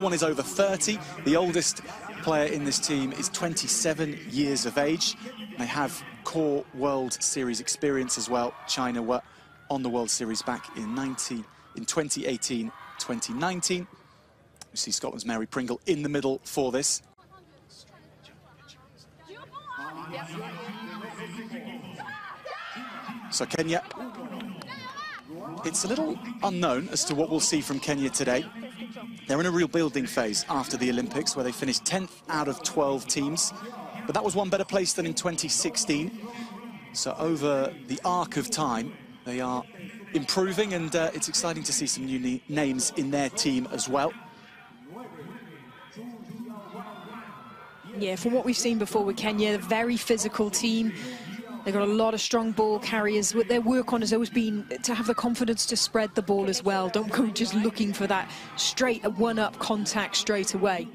One is over 30. The oldest player in this team is 27 years of age. They have core World Series experience as well. China were on the World Series back in 2018, 2019. You see Scotland's Mary Pringle in the middle for this. So Kenya, it's a little unknown as to what we'll see from Kenya today. They're in a real building phase after the Olympics, where they finished 10th out of 12 teams. But that was one better place than in 2016. So over the arc of time, they are improving, and it's exciting to see some new names in their team as well. Yeah, from what we've seen before with Kenya, a very physical team. They've got a lot of strong ball carriers. What their work on has always been to have the confidence to spread the ball as well. Don't go just looking for that straight one-up contact straight away.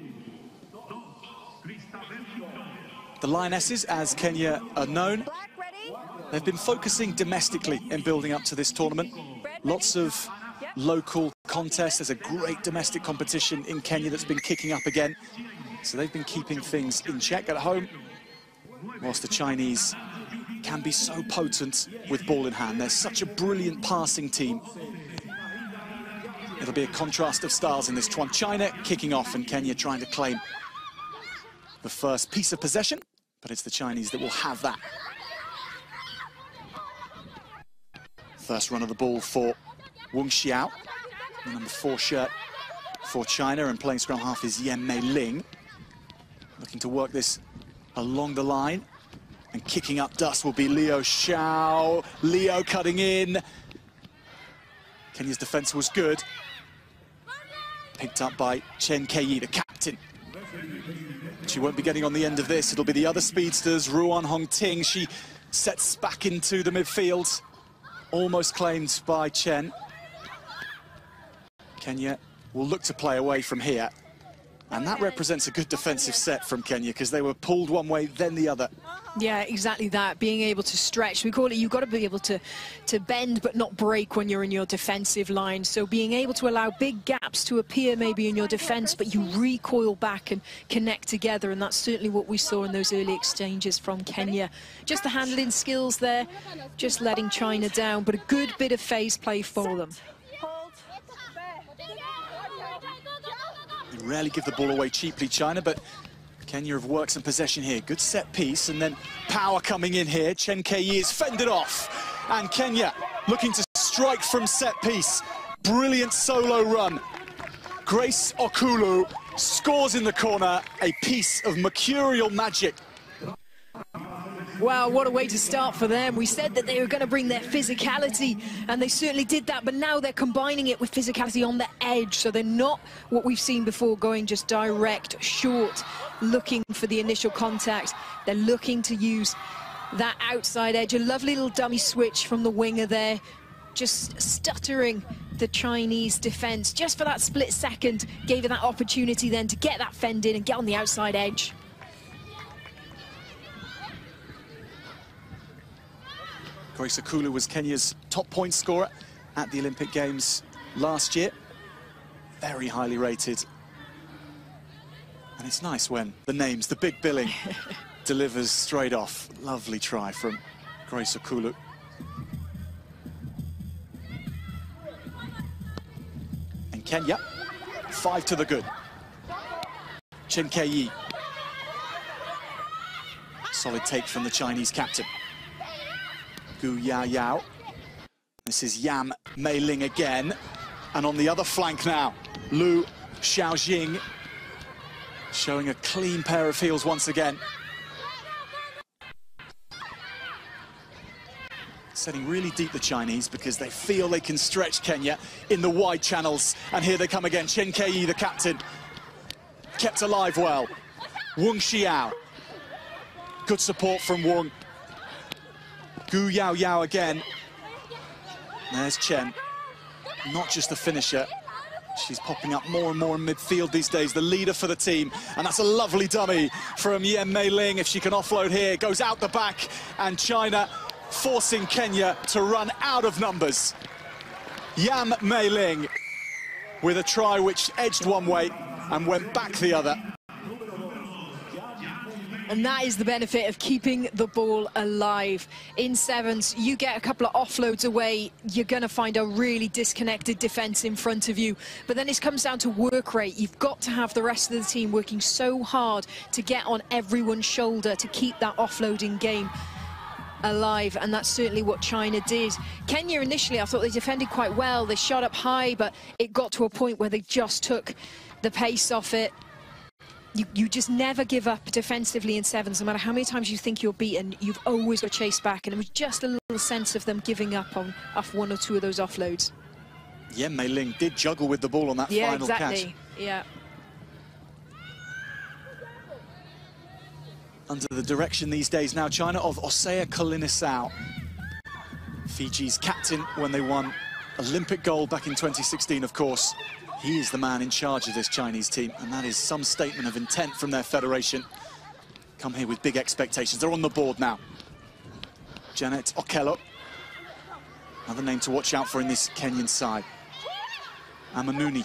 The Lionesses, as Kenya are known, they've been focusing domestically in building up to this tournament. Lots of local contests. There's a great domestic competition in Kenya that's been kicking up again. So they've been keeping things in check at home, whilst the Chinese can be so potent with ball in hand. They're such a brilliant passing team. It'll be a contrast of styles in this one. China kicking off and Kenya trying to claim the first piece of possession, but it's the Chinese that will have that. First run of the ball for Wang Xiao, the number 4 shirt for China, and playing scrum half is Yan Mei Ling. Looking to work this along the line. And kicking up dust will be Liu Xiao. Liu cutting in. Kenya's defense was good. Picked up by Chen Kei, the captain. She won't be getting on the end of this. It'll be the other speedsters. Ruan Hongting, she sets back into the midfield. Almost claimed by Chen. Kenya will look to play away from here. And that represents a good defensive set from Kenya, because they were pulled one way, then the other. Yeah, exactly that. Being able to stretch. We call it, you've got to be able to bend but not break when you're in your defensive line. So being able to allow big gaps to appear maybe in your defense, but you recoil back and connect together. And that's certainly what we saw in those early exchanges from Kenya. Just the handling skills there, just letting China down, but a good bit of phase play for them. They rarely give the ball away cheaply, China, but Kenya have worked some possession here. Good set piece, and then power coming in here. Chen Kei is fended off, and Kenya looking to strike from set piece. Brilliant solo run. Grace Okulu scores in the corner, a piece of mercurial magic. Wow, what a way to start for them. We said that they were going to bring their physicality, and they certainly did that, but now they're combining it with physicality on the edge, so they're not what we've seen before, going just direct, short, looking for the initial contact. They're looking to use that outside edge. A lovely little dummy switch from the winger there, just stuttering the Chinese defense just for that split second, gave it that opportunity then to get that fend in and get on the outside edge. Grace Okulu was Kenya's top point scorer at the Olympic Games last year. Very highly rated. And it's nice when the names, the big billing, delivers straight off. Lovely try from Grace Okulu. And Kenya, 5 to the good. Chen Kei. Solid take from the Chinese captain. Gu Yao Yao. This is Yan Mei Ling again. And on the other flank now, Liu Xiaojing showing a clean pair of heels once again. Setting really deep, the Chinese, because they feel they can stretch Kenya in the wide channels. And here they come again. Chen Kei, the captain, kept alive well. Wang Xiao. Good support from Wang. Gu Yao Yao again. There's Chen. Not just the finisher. She's popping up more and more in midfield these days, the leader for the team. And that's a lovely dummy from Yan Mei Ling. If she can offload here, goes out the back. And China forcing Kenya to run out of numbers. Yan Mei Ling with a try which edged one way. and went back the other. And that is the benefit of keeping the ball alive. In sevens, you get a couple of offloads away, you're going to find a really disconnected defence in front of you. But then it comes down to work rate. You've got to have the rest of the team working so hard to get on everyone's shoulder to keep that offloading game alive, and that's certainly what China did. Kenya initially, I thought they defended quite well. They shot up high, but it got to a point where they just took the pace off it. You just never give up defensively in sevens. No matter how many times you think you're beaten, you've always got chased back, and it was just a little sense of them giving up on off one or two of those offloads. Yen Mei Ling did juggle with the ball on that final catch. Yeah. Under the direction these days now, China, of Osea Kolinisau, Fiji's captain when they won Olympic gold back in 2016, of course. He is the man in charge of this Chinese team, and that is some statement of intent from their federation. Come here with big expectations. They're on the board now. Janet Okello, another name to watch out for in this Kenyan side. Amanuni.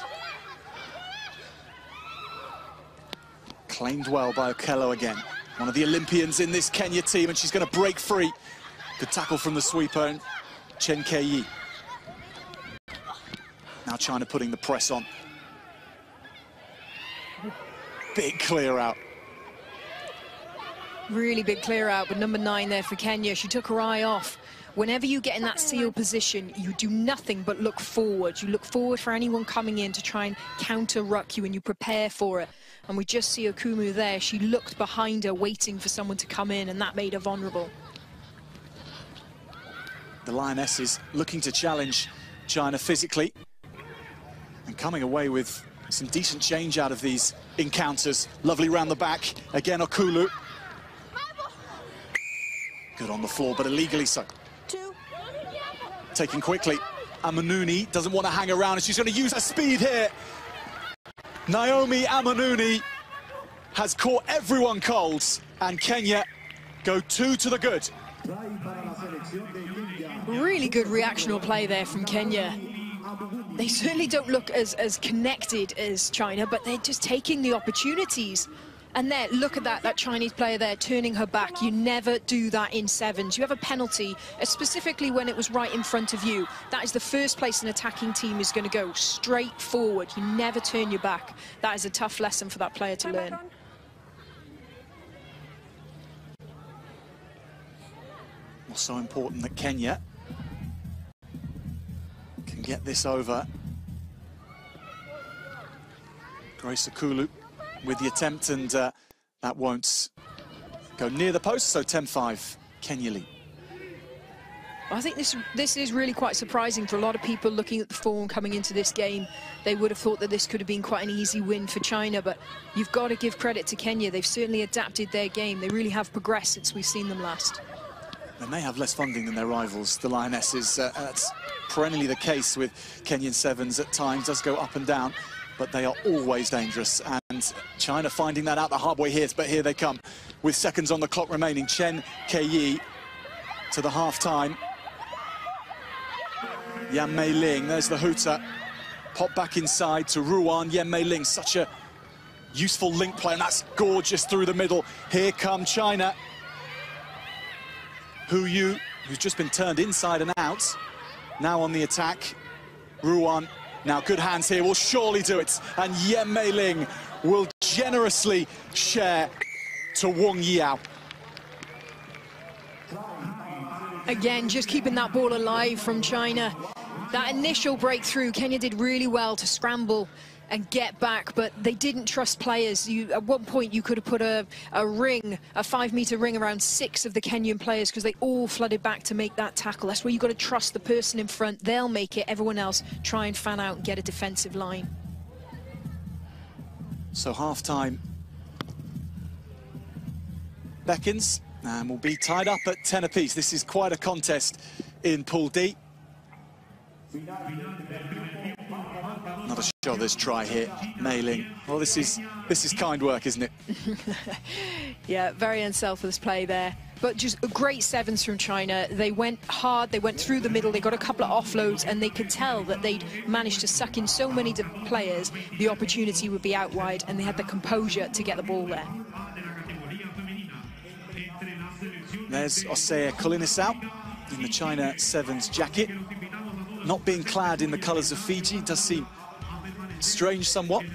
Claimed well by Okello again. One of the Olympians in this Kenya team, and she's going to break free. Good tackle from the sweeper, and Chen Kei. Now China putting the press on. Big clear out. Really big clear out, but number 9 there for Kenya. She took her eye off. Whenever you get in that seal position, you do nothing but look forward. You look forward for anyone coming in to try and counter-ruck you, and you prepare for it. And we just see Okumu there. She looked behind her, waiting for someone to come in, and that made her vulnerable. The Lionesses looking to challenge China physically, and coming away with some decent change out of these encounters. Lovely round the back. Again, Okulu. Good on the floor, but illegally so. Taken quickly. Amanuni doesn't want to hang around, and she's going to use her speed here. Naomi Amanuni has caught everyone cold, and Kenya go 2 to the good. Really good reactional play there from Kenya. They certainly don't look as connected as China, but they're just taking the opportunities. And there, look at that Chinese player there turning her back. You never do that in sevens. You have a penalty, specifically when it was right in front of you. That is the first place an attacking team is going to go, straight forward. You never turn your back. That is a tough lesson for that player to learn. Also important that Kenya can get this over. Grace Okulu with the attempt, and that won't go near the post, so 10-5, Kenya lead. I think this is really quite surprising for a lot of people looking at the form coming into this game. They would have thought that this could have been quite an easy win for China, but you've got to give credit to Kenya. They've certainly adapted their game. They really have progressed since we've seen them last. They may have less funding than their rivals, the Lionesses. That's perennially the case with Kenyan sevens at times, does go up and down, but they are always dangerous. And China finding that out the hard way here, but here they come with seconds on the clock remaining. Chen Kei to the half-time. Yen Mei Ling, there's the hooter. Pop back inside to Ruan. Yen Mei Ling, such a useful link play, and that's gorgeous through the middle. Here come China. Hu Yu, who's just been turned inside and out, now on the attack. Ruan, now good hands here, will surely do it. And Yen Mei Ling will generously share to Wang Yao. Again, just keeping that ball alive from China. That initial breakthrough, Kenya did really well to scramble and get back, but they didn't trust players. At one point, you could have put a ring, a 5-meter ring around 6 of the Kenyan players, because they all flooded back to make that tackle. That's where you've got to trust the person in front. They'll make it. Everyone else try and fan out and get a defensive line. So half-time beckons, and we'll be tied up at 10 apiece. This is quite a contest in Pool D. Another shot of this try here, Mei Ling. Well, this is kind work, isn't it? Yeah, very unselfless play there but just great sevens from China. They went hard, they went through the middle, they got a couple of offloads, and they could tell that they'd managed to suck in so many players, the opportunity would be out wide, and they had the composure to get the ball there. There's Osea Kolinisau in the China Sevens jacket. Not being clad in the colours of Fiji does seem strange somewhat.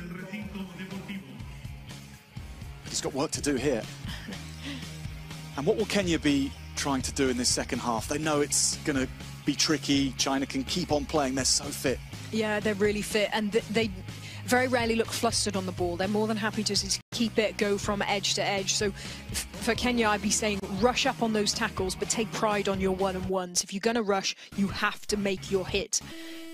He's got work to do here. And what will Kenya be trying to do in this second half? They know it's going to be tricky. China can keep on playing. They're so fit. Yeah, they're really fit, and they very rarely look flustered on the ball. They're more than happy to just keep it, go from edge to edge. So for Kenya, I'd be saying rush up on those tackles, but take pride on your one-on-ones. If you're going to rush, you have to make your hit.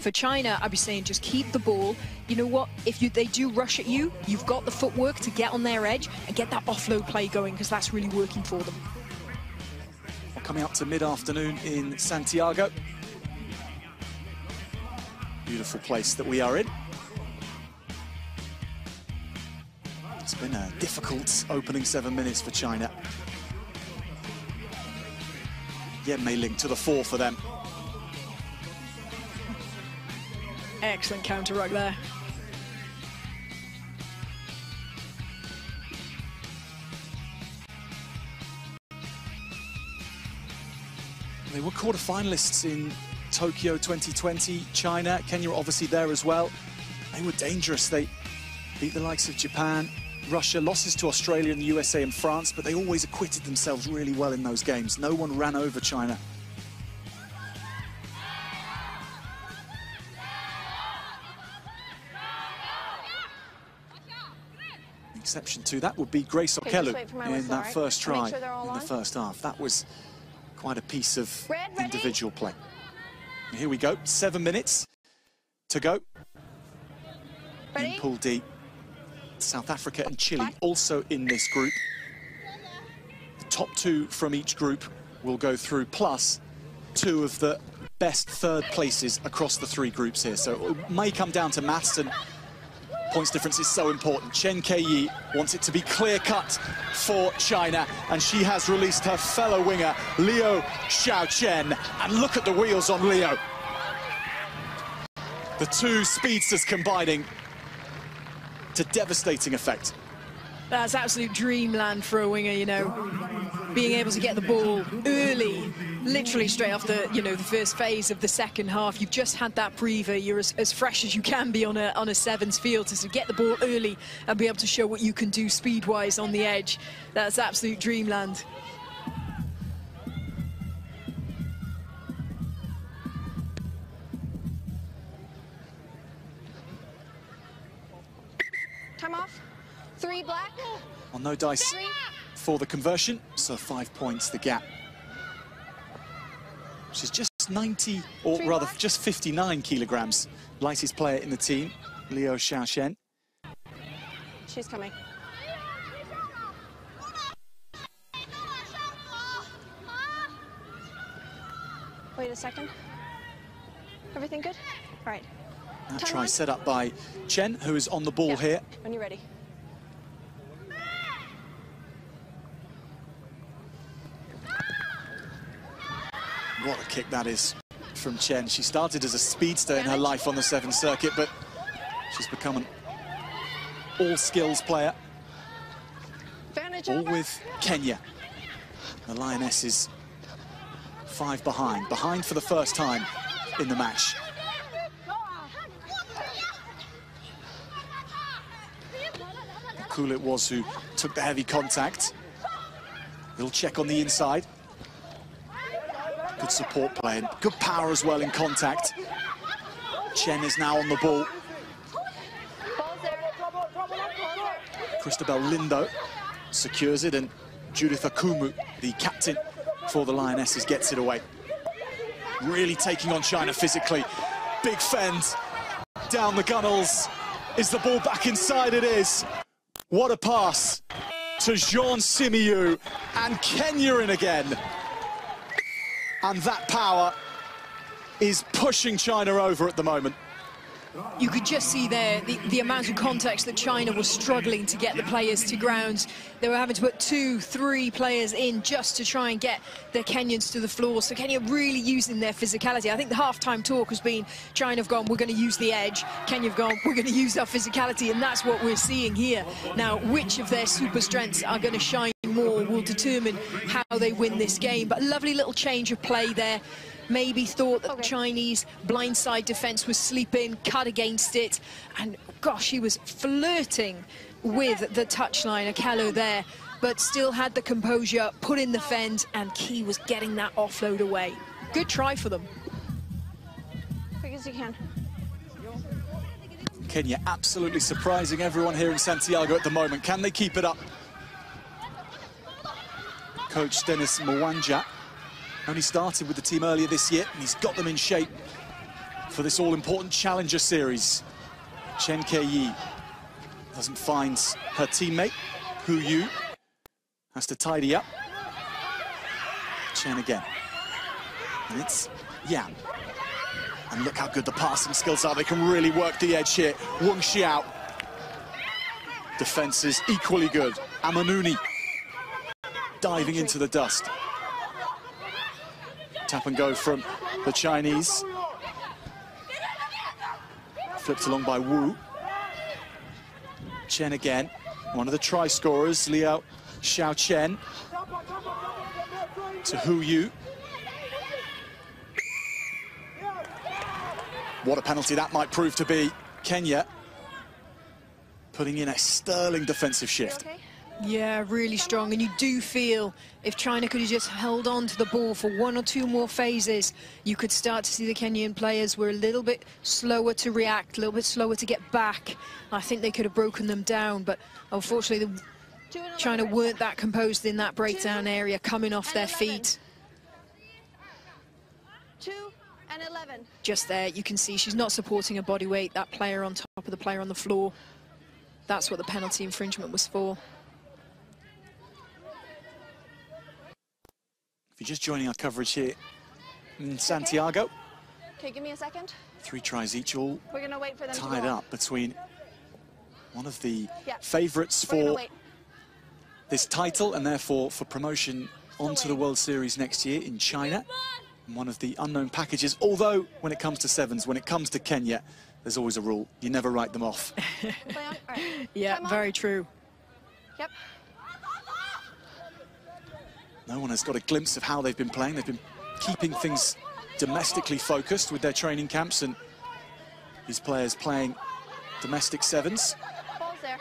For China, I'd be saying just keep the ball. You know what? If they do rush at you, you've got the footwork to get on their edge and get that offload play going, because that's really working for them. Well, coming up to mid-afternoon in Santiago. Beautiful place that we are in. It's been a difficult opening 7 minutes for China. Yemei Ling to the fore for them. Excellent counter ruck there. They were quarter-finalists in Tokyo 2020. China, Kenya are obviously there as well. They were dangerous. They beat the likes of Japan, Russia, losses to Australia and the USA and France, but they always acquitted themselves really well in those games. No one ran over China. The exception to that would be Grace Okelu in that first try in the first half. That was quite a piece of individual play. And here we go, 7 minutes to go. In Pool D, South Africa and Chile also in this group. The top two from each group will go through, plus two of the best third places across the three groups here. So it may come down to maths, and points difference is so important. Chen Kei-yi wants it to be clear-cut for China, and she has released her fellow winger, Liu Xiaochen. And look at the wheels on Liu. The two speedsters combining to devastating effect. That's absolute dreamland for a winger, you know. Being able to get the ball early, literally straight off the, the first phase of the second half. You've just had that breather. You're as fresh as you can be on a sevens field. To get the ball early and be able to show what you can do speed-wise on the edge. That's absolute dreamland. Time off. 3 black. Well, no dice for the conversion, so 5 points the gap. Which is just 90, or rather just 59 kilograms. Lightest player in the team, Liu Xiaochen. She's coming. Wait a second. Everything good? All right. That try set up by Chen, who is on the ball here. When you're ready. What a kick that is from Chen. She started as a speedster in her life on the Sevens circuit, but she's become an all-skills player. All with Kenya. The Lionesses 5 behind. Behind for the first time in the match. Cool it was who took the heavy contact. Little check on the inside. Good support play and good power as well in contact. Chen is now on the ball. Christabel Lindo secures it, and Judith Akumu, the captain for the Lionesses, gets it away. Really taking on China physically. Big fend down the gunnels. Is the ball back inside? It is. What a pass to Jean Simiyu, and Kenya in again. And that power is pushing China over at the moment. You could just see there the amount of context that China was struggling to get the players to ground. They were having to put 2, 3 players in just to try and get the Kenyans to the floor. So Kenya really using their physicality. I think the half-time talk has been China have gone, we're going to use the edge. Kenya have gone, we're going to use our physicality. And that's what we're seeing here. Now, which of their super strengths are going to shine more will determine how they win this game. But a lovely little change of play there. Maybe thought that the Chinese blindside defense was sleeping, cut against it, and gosh, he was flirting with the touchline, Akelo there, but still had the composure, put in the fend, and Key was getting that offload away. Good try for them. Quick as you can. Kenya absolutely surprising everyone here in Santiago at the moment. Can they keep it up? Coach Dennis Mwanja only started with the team earlier this year, and he's got them in shape for this all-important Challenger Series. Chen Ke-yi doesn't find her teammate, Hu Yu, has to tidy up. Chen again, and it's Yan. And look how good the passing skills are. They can really work the edge here. Wang Xiao. Defense is equally good. Amanuni diving into the dust. Tap and go from the Chinese. Flipped along by Wu. Chen again, one of the try scorers, Liao Xiao Chen. To Hu Yu. What a penalty that might prove to be. Kenya putting in a sterling defensive shift. Yeah, really strong, and you do feel if China could have just held on to the ball for 1 or 2 more phases, you could start to see the Kenyan players were a little bit slower to react, a little bit slower to get back. I think they could have broken them down, but unfortunately China weren't that composed in that breakdown area, coming off their feet. 2 and 11. Just there, you can see she's not supporting her body weight, that player on top of the player on the floor. That's what the penalty infringement was for. If you're just joining our coverage here in Santiago. Okay, give me a second. 3 tries each, all We're gonna wait for them tied to go up between one of the favourites for this title and therefore for promotion onto the World Series next year in China. And one of the unknown packages, although when it comes to sevens, when it comes to Kenya, there's always a rule. You never write them off. Right. Yeah, very true. Yep. No one has got a glimpse of how they've been playing. They've been keeping things domestically focused with their training camps, and these players playing domestic sevens. Ball's there.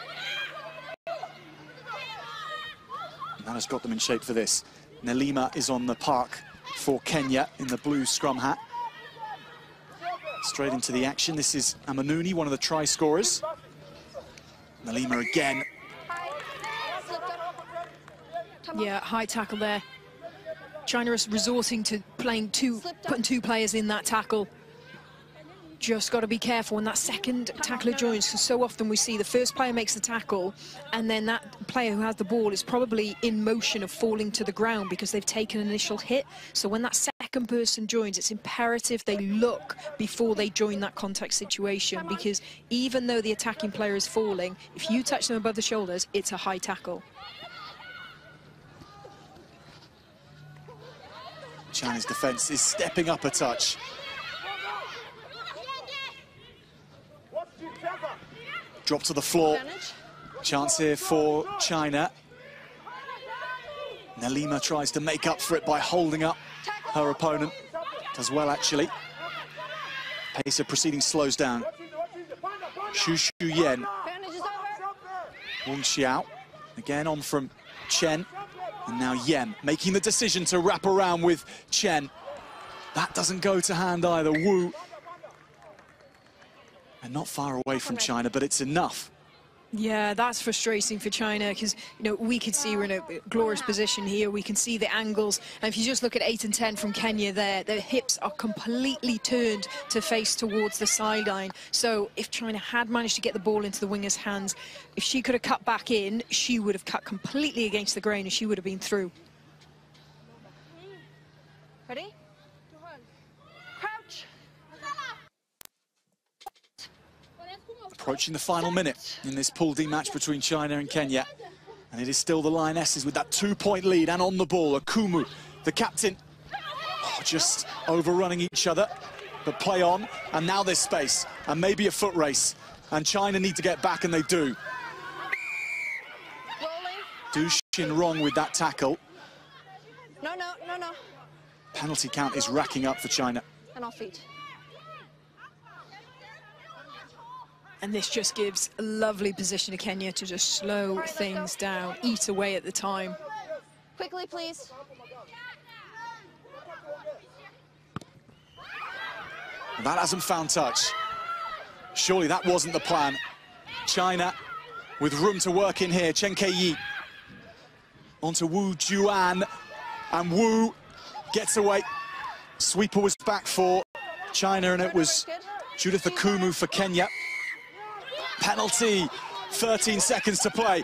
And that has got them in shape for this. Nelima is on the park for Kenya in the blue scrum hat. Straight into the action. This is Amanuni, one of the try scorers. Nelima again. Yeah, high tackle there. China is resorting to putting 2 players in that tackle. Just got to be careful when that second tackler joins, because so often we see the first player makes the tackle and then that player who has the ball is probably in motion of falling to the ground because they've taken an initial hit. So when that second person joins, it's imperative they look before they join that contact situation, because even though the attacking player is falling, if you touch them above the shoulders, it's a high tackle. China's defense is stepping up a touch. Drop to the floor. Chance here for China. Nelima tries to make up for it by holding up her opponent. Does well, actually. Pace of proceeding slows down. Xu Yen. Wang Xiao. Again on from Chen. And now Yen making the decision to wrap around with Chen. That doesn't go to hand either. Wu. And not far away from China, but it's enough. Yeah, that's frustrating for China, because, you know, we could see we're in a glorious position here. We can see the angles. And if you just look at 8 and 10 from Kenya there, their hips are completely turned to face towards the sideline. So if China had managed to get the ball into the winger's hands, if she could have cut back in, she would have cut completely against the grain and she would have been through. Ready? Crouch. Approaching the final minute in this Pool D match between China and Kenya. And it is still the Lionesses with that 2-point lead and on the ball. Akumu, the captain, just overrunning each other. But play on, and now there's space, and maybe a foot race. And China need to get back, and they do. Du Xin wrong with that tackle. No. Penalty count is racking up for China. And off feet. And this just gives a lovely position to Kenya to just slow things down, eat away at the time. Quickly, please. That hasn't found touch. Surely that wasn't the plan. China with room to work in here. Chen Ke-yi onto Wu Juan, and Wu gets away. Sweeper was back for China, and it was Judith Akumu for Kenya. Penalty, 13 seconds to play.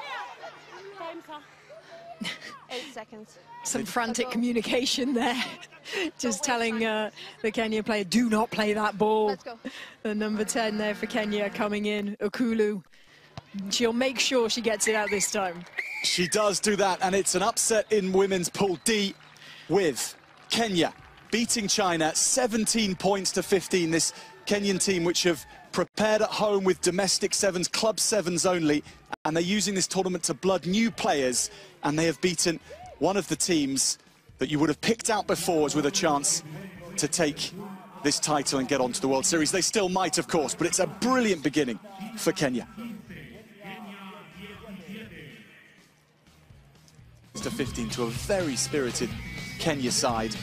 8 seconds. Some frantic communication there. Just telling the Kenya player, do not play that ball. Let's go. The number 10 there for Kenya coming in, Okulu. She'll make sure she gets it out this time. She does do that, and it's an upset in women's Pool D with Kenya beating China 17 points to 15. This Kenyan team, which have prepared at home with domestic sevens, club sevens only, and they're using this tournament to blood new players, and they have beaten one of the teams that you would have picked out before as with a chance to take this title and get onto the World Series. They still might, of course, but it's a brilliant beginning for Kenya. To 15 to a very spirited Kenya side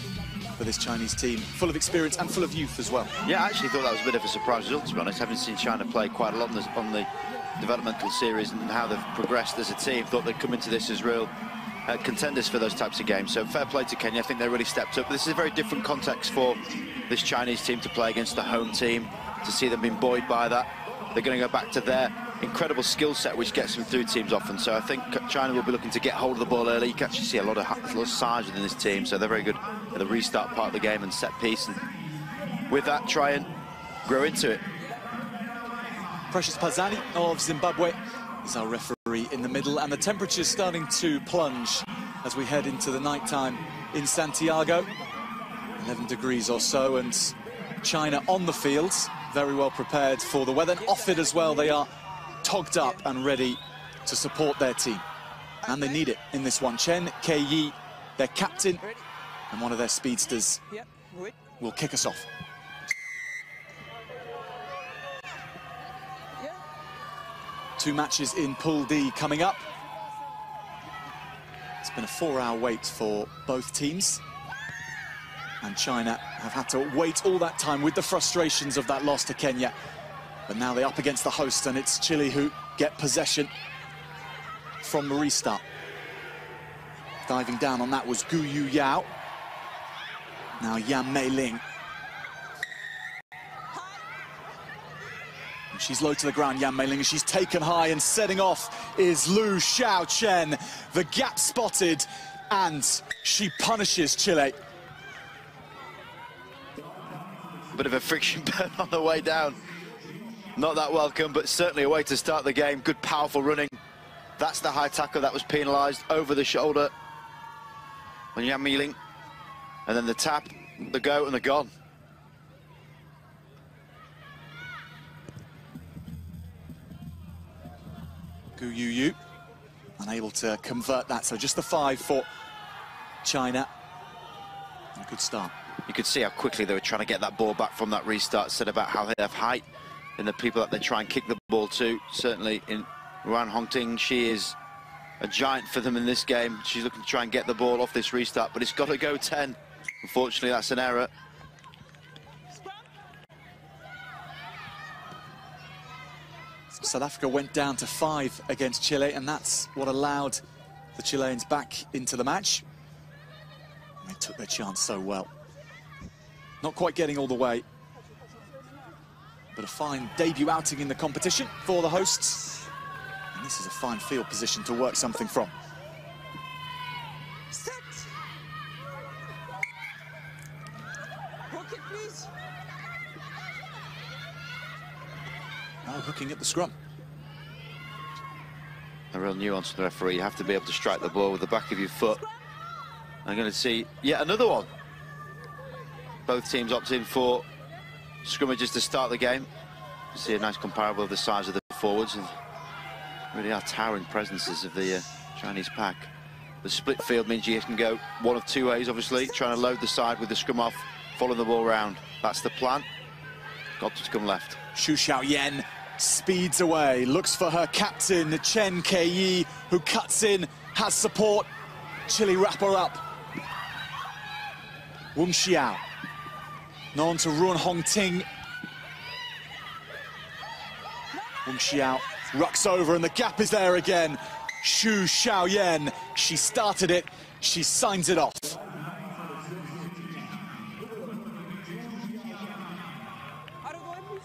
for this Chinese team, full of experience and full of youth as well. Yeah, I actually thought that was a bit of a surprise result, to be honest. Having seen China play quite a lot on the developmental series and how they've progressed as a team, thought they'd come into this as real contenders for those types of games. So fair play to Kenya. I think they really stepped up. But this is a very different context for this Chinese team to play against the home team, to see them being buoyed by that. They're going to go back to their incredible skill set, which gets them through teams often. So I think China will be looking to get hold of the ball early. You can actually see a lot of size within this team, so they're very good at the restart part of the game and set piece, and with that try and grow into it. Precious Pazani of Zimbabwe is our referee in the middle, and the temperature's starting to plunge as we head into the nighttime in Santiago. 11 degrees or so, and China on the field, very well prepared for the weather, and off it as well. They are togged up and ready to support their team, and they need it in this one. Chen Ke-yi, their captain, and one of their speedsters, will kick us off. Two matches in Pool D coming up. It's been a 4-hour wait for both teams, and China have had to wait all that time with the frustrations of that loss to Kenya. But now they're up against the host, and it's Chile who get possession from the restart. Diving down on that was Gu Yu Yao. Now Yan Mei Ling. And she's low to the ground, Yan Mei Ling, and she's taken high, and setting off is Lu Xiaochen. The gap spotted, and she punishes Chile. A bit of a friction burn on the way down. Not that welcome, but certainly a way to start the game. Good, powerful running. That's the high tackle that was penalised over the shoulder on Yan Mei Ling. And then the tap, the go, and the gone. Gu Yu unable to convert that, so just the 5 for China. A good start. You could see how quickly they were trying to get that ball back from that restart. Said about how they have height in the people that they try and kick the ball to. Certainly in Wan Hongting, she is a giant for them in this game. She's looking to try and get the ball off this restart, but it's got to go 10. Unfortunately, that's an error. South Africa went down to 5 against Chile, and that's what allowed the Chileans back into the match. They took their chance so well. Not quite getting all the way, but a fine debut outing in the competition for the hosts. And this is a fine field position to work something from. Set. Hook it, please. Oh, looking at the scrum. A real nuance to the referee. You have to be able to strike the ball with the back of your foot. I'm going to see yet another one. Both teams opting for scrummages to start the game. You see a nice comparable of the size of the forwards, and really are towering presences of the Chinese pack. The split field means you can go one of two ways, obviously, trying to load the side with the scrum off, follow the ball round. That's the plan. Got to come left. Xu Xiaoyan speeds away, looks for her captain, Chen Kei, who cuts in, has support. Chile wrap her up. Wang Xiao. Now on to Ruan Hongting. Wang Xiao rucks over and the gap is there again. Xu Xiaoyan, she started it, she signs it off.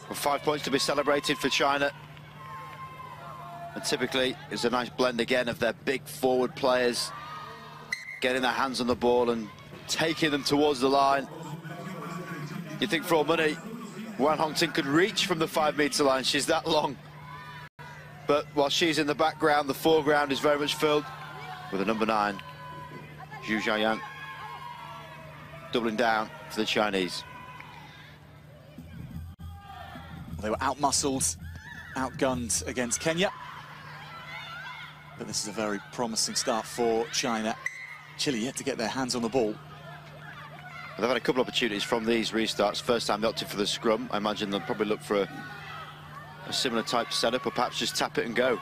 Well, 5 points to be celebrated for China. And typically, it's a nice blend again of their big forward players getting their hands on the ball and taking them towards the line. You think for all money, Wan Hongting could reach from the 5-metre line. She's that long. But while she's in the background, the foreground is very much filled with the number 9, Xu Xiaoyan, doubling down for the Chinese. They were out-muscled, outgunned against Kenya. But this is a very promising start for China. Chile yet to get their hands on the ball. They've had a couple of opportunities from these restarts. First time they opted for the scrum. I imagine they'll probably look for a similar type setup, or perhaps just tap it and go.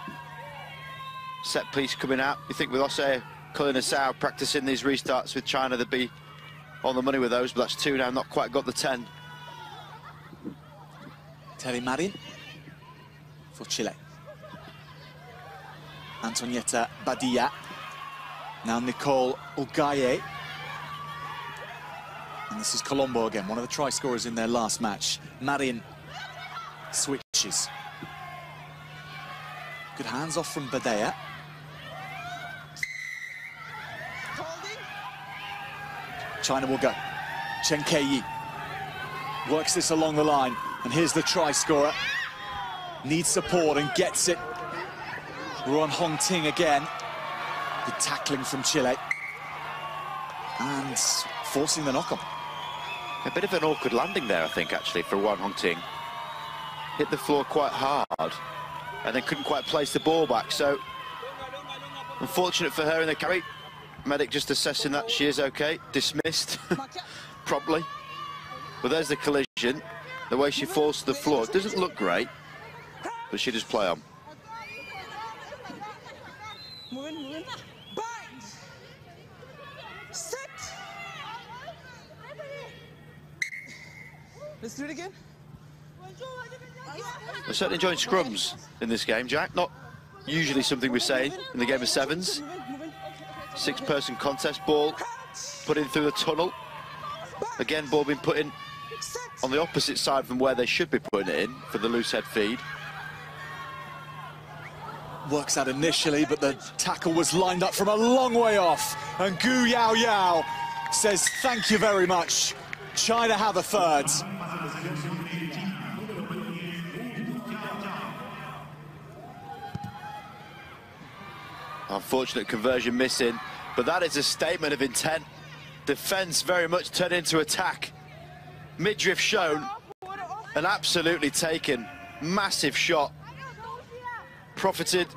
Set piece coming out. You think with Osei Cullinasau practicing these restarts with China, they'd be on the money with those, but that's 2 now, not quite got the 10. Terry Marin for Chile. Antonietta Badia. Now Nicole Ugaye. And this is Colombo again, one of the try scorers in their last match. Marin switches. Good hands off from Badia. China will go. Chen Kei works this along the line. And here's the try scorer. Needs support and gets it. Ruan Hongting again. Good tackling from Chile. And forcing the knock-on. A bit of an awkward landing there, I think, actually, for Wan Hongting. Hit the floor quite hard and then couldn't quite place the ball back. So, unfortunate for her in the carry. Medic just assessing that she is okay. Dismissed promptly. But there's the collision. The way she falls to the floor, it doesn't look great, but she just play on. Moving. Bind. Set. Let's do it again. We're certainly enjoying scrums in this game, Jack. Not usually something we say in the game of sevens. 6-person contest, ball put in through the tunnel. Again, ball being put in on the opposite side from where they should be putting it in for the loose head feed. Works out initially, but the tackle was lined up from a long way off. And Gu Yao Yao says, thank you very much. China have a third. Unfortunate conversion missing, but that is a statement of intent. Defence very much turned into attack. Midriff shown and absolutely taken. Massive shot. Profited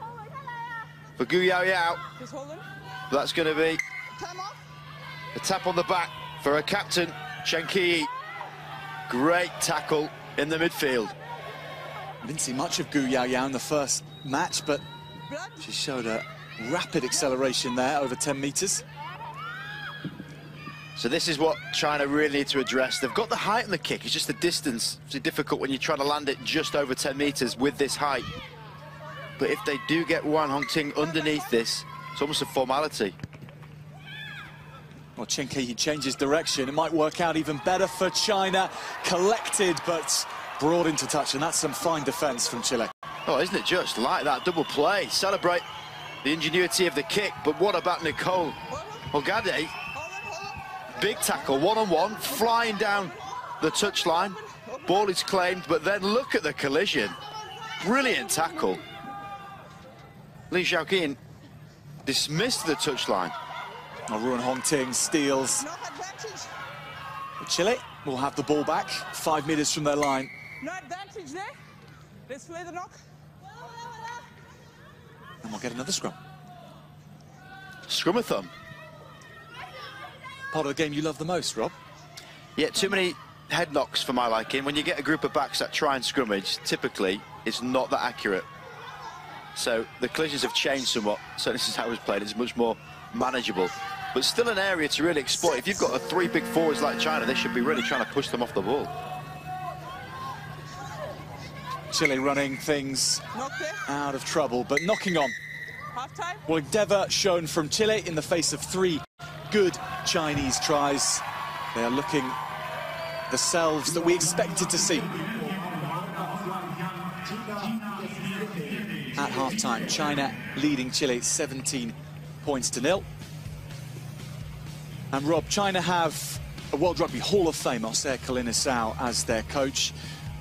for Gu Yao Yao. That's going to be a tap on the back for her captain, Chen Kei. Great tackle in the midfield. Didn't see much of Gu Yao Yao in the first match, but she showed a rapid acceleration there, over 10 metres. So this is what China really need to address. They've got the height on the kick, it's just the distance. It's difficult when you're trying to land it just over 10 metres with this height. But if they do get Wan Hongting underneath this, it's almost a formality. Well, Chen Kei changes direction. It might work out even better for China. Collected, but brought into touch, and that's some fine defence from Chile. Oh, isn't it just like that double play? Celebrate the ingenuity of the kick, but what about Nicole Ogade? Big tackle, one-on-one, flying down the touchline. Ball is claimed, but then look at the collision. Brilliant tackle. Li Xiaoqin dismissed the touchline. Ruan Hongting steals. Knock advantage. Chile will have the ball back 5 meters from their line. No advantage there. Let's play the knock. And we'll get another scrum. Scrum-a-thon. Part of the game you love the most, Rob. Yeah, too many head knocks for my liking. When you get a group of backs that try and scrummage, typically it's not that accurate. So the collisions have changed somewhat. So this is how it's played. It's much more manageable, but still an area to really exploit. If you've got 3 big forwards like China, they should be really trying to push them off the ball. Chile running things Knock there. out of trouble, but knocking on. Half time. Well, endeavour shown from Chile in the face of 3 good Chinese tries. They are looking the selves that we expected to see. At half-time, China leading Chile 17 points to 0. And Rob, China have a World Rugby Hall of Fame, Jose Colinisau, as their coach.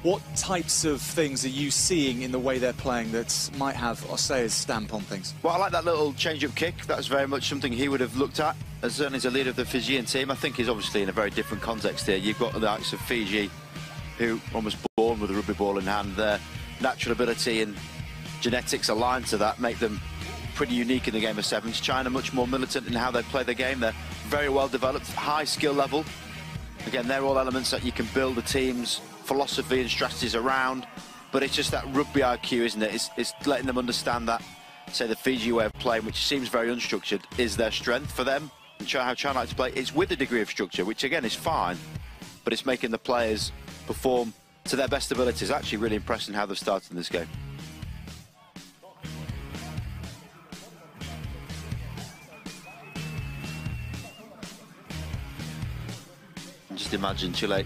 What types of things are you seeing in the way they're playing that might have Jose's stamp on things? Well, I like that little change-up kick. That was very much something he would have looked at, as certainly as a leader of the Fijian team. I think he's obviously in a very different context here. You've got the likes of Fiji, who almost born with a rugby ball in hand. Their natural ability and genetics aligned to that make them pretty unique in the game of sevens. China much more militant in how they play the game. They're very well developed, high skill level. Again, they're all elements that you can build the team's philosophy and strategies around, but it's just that rugby IQ, isn't it? It's letting them understand that, say, the Fiji way of playing, which seems very unstructured, is their strength for them, and how China like to play. It's with a degree of structure, which again is fine, but it's making the players perform to their best abilities. Actually really impressing how they've started in this game. Just imagine Chile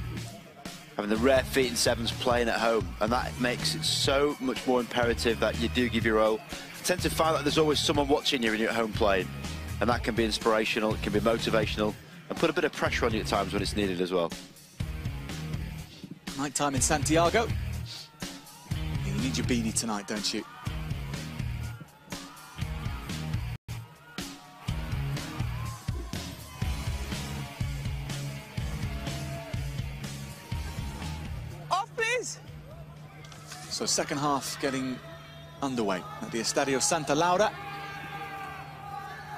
having the rare feat in sevens playing at home, and that makes it so much more imperative that you do give your all. I tend to find that there's always someone watching you when you're at home playing, and that can be inspirational, it can be motivational, and put a bit of pressure on you at times when it's needed as well. Night time in Santiago. You need your beanie tonight, don't you? So second half getting underway at the Estadio Santa Laura,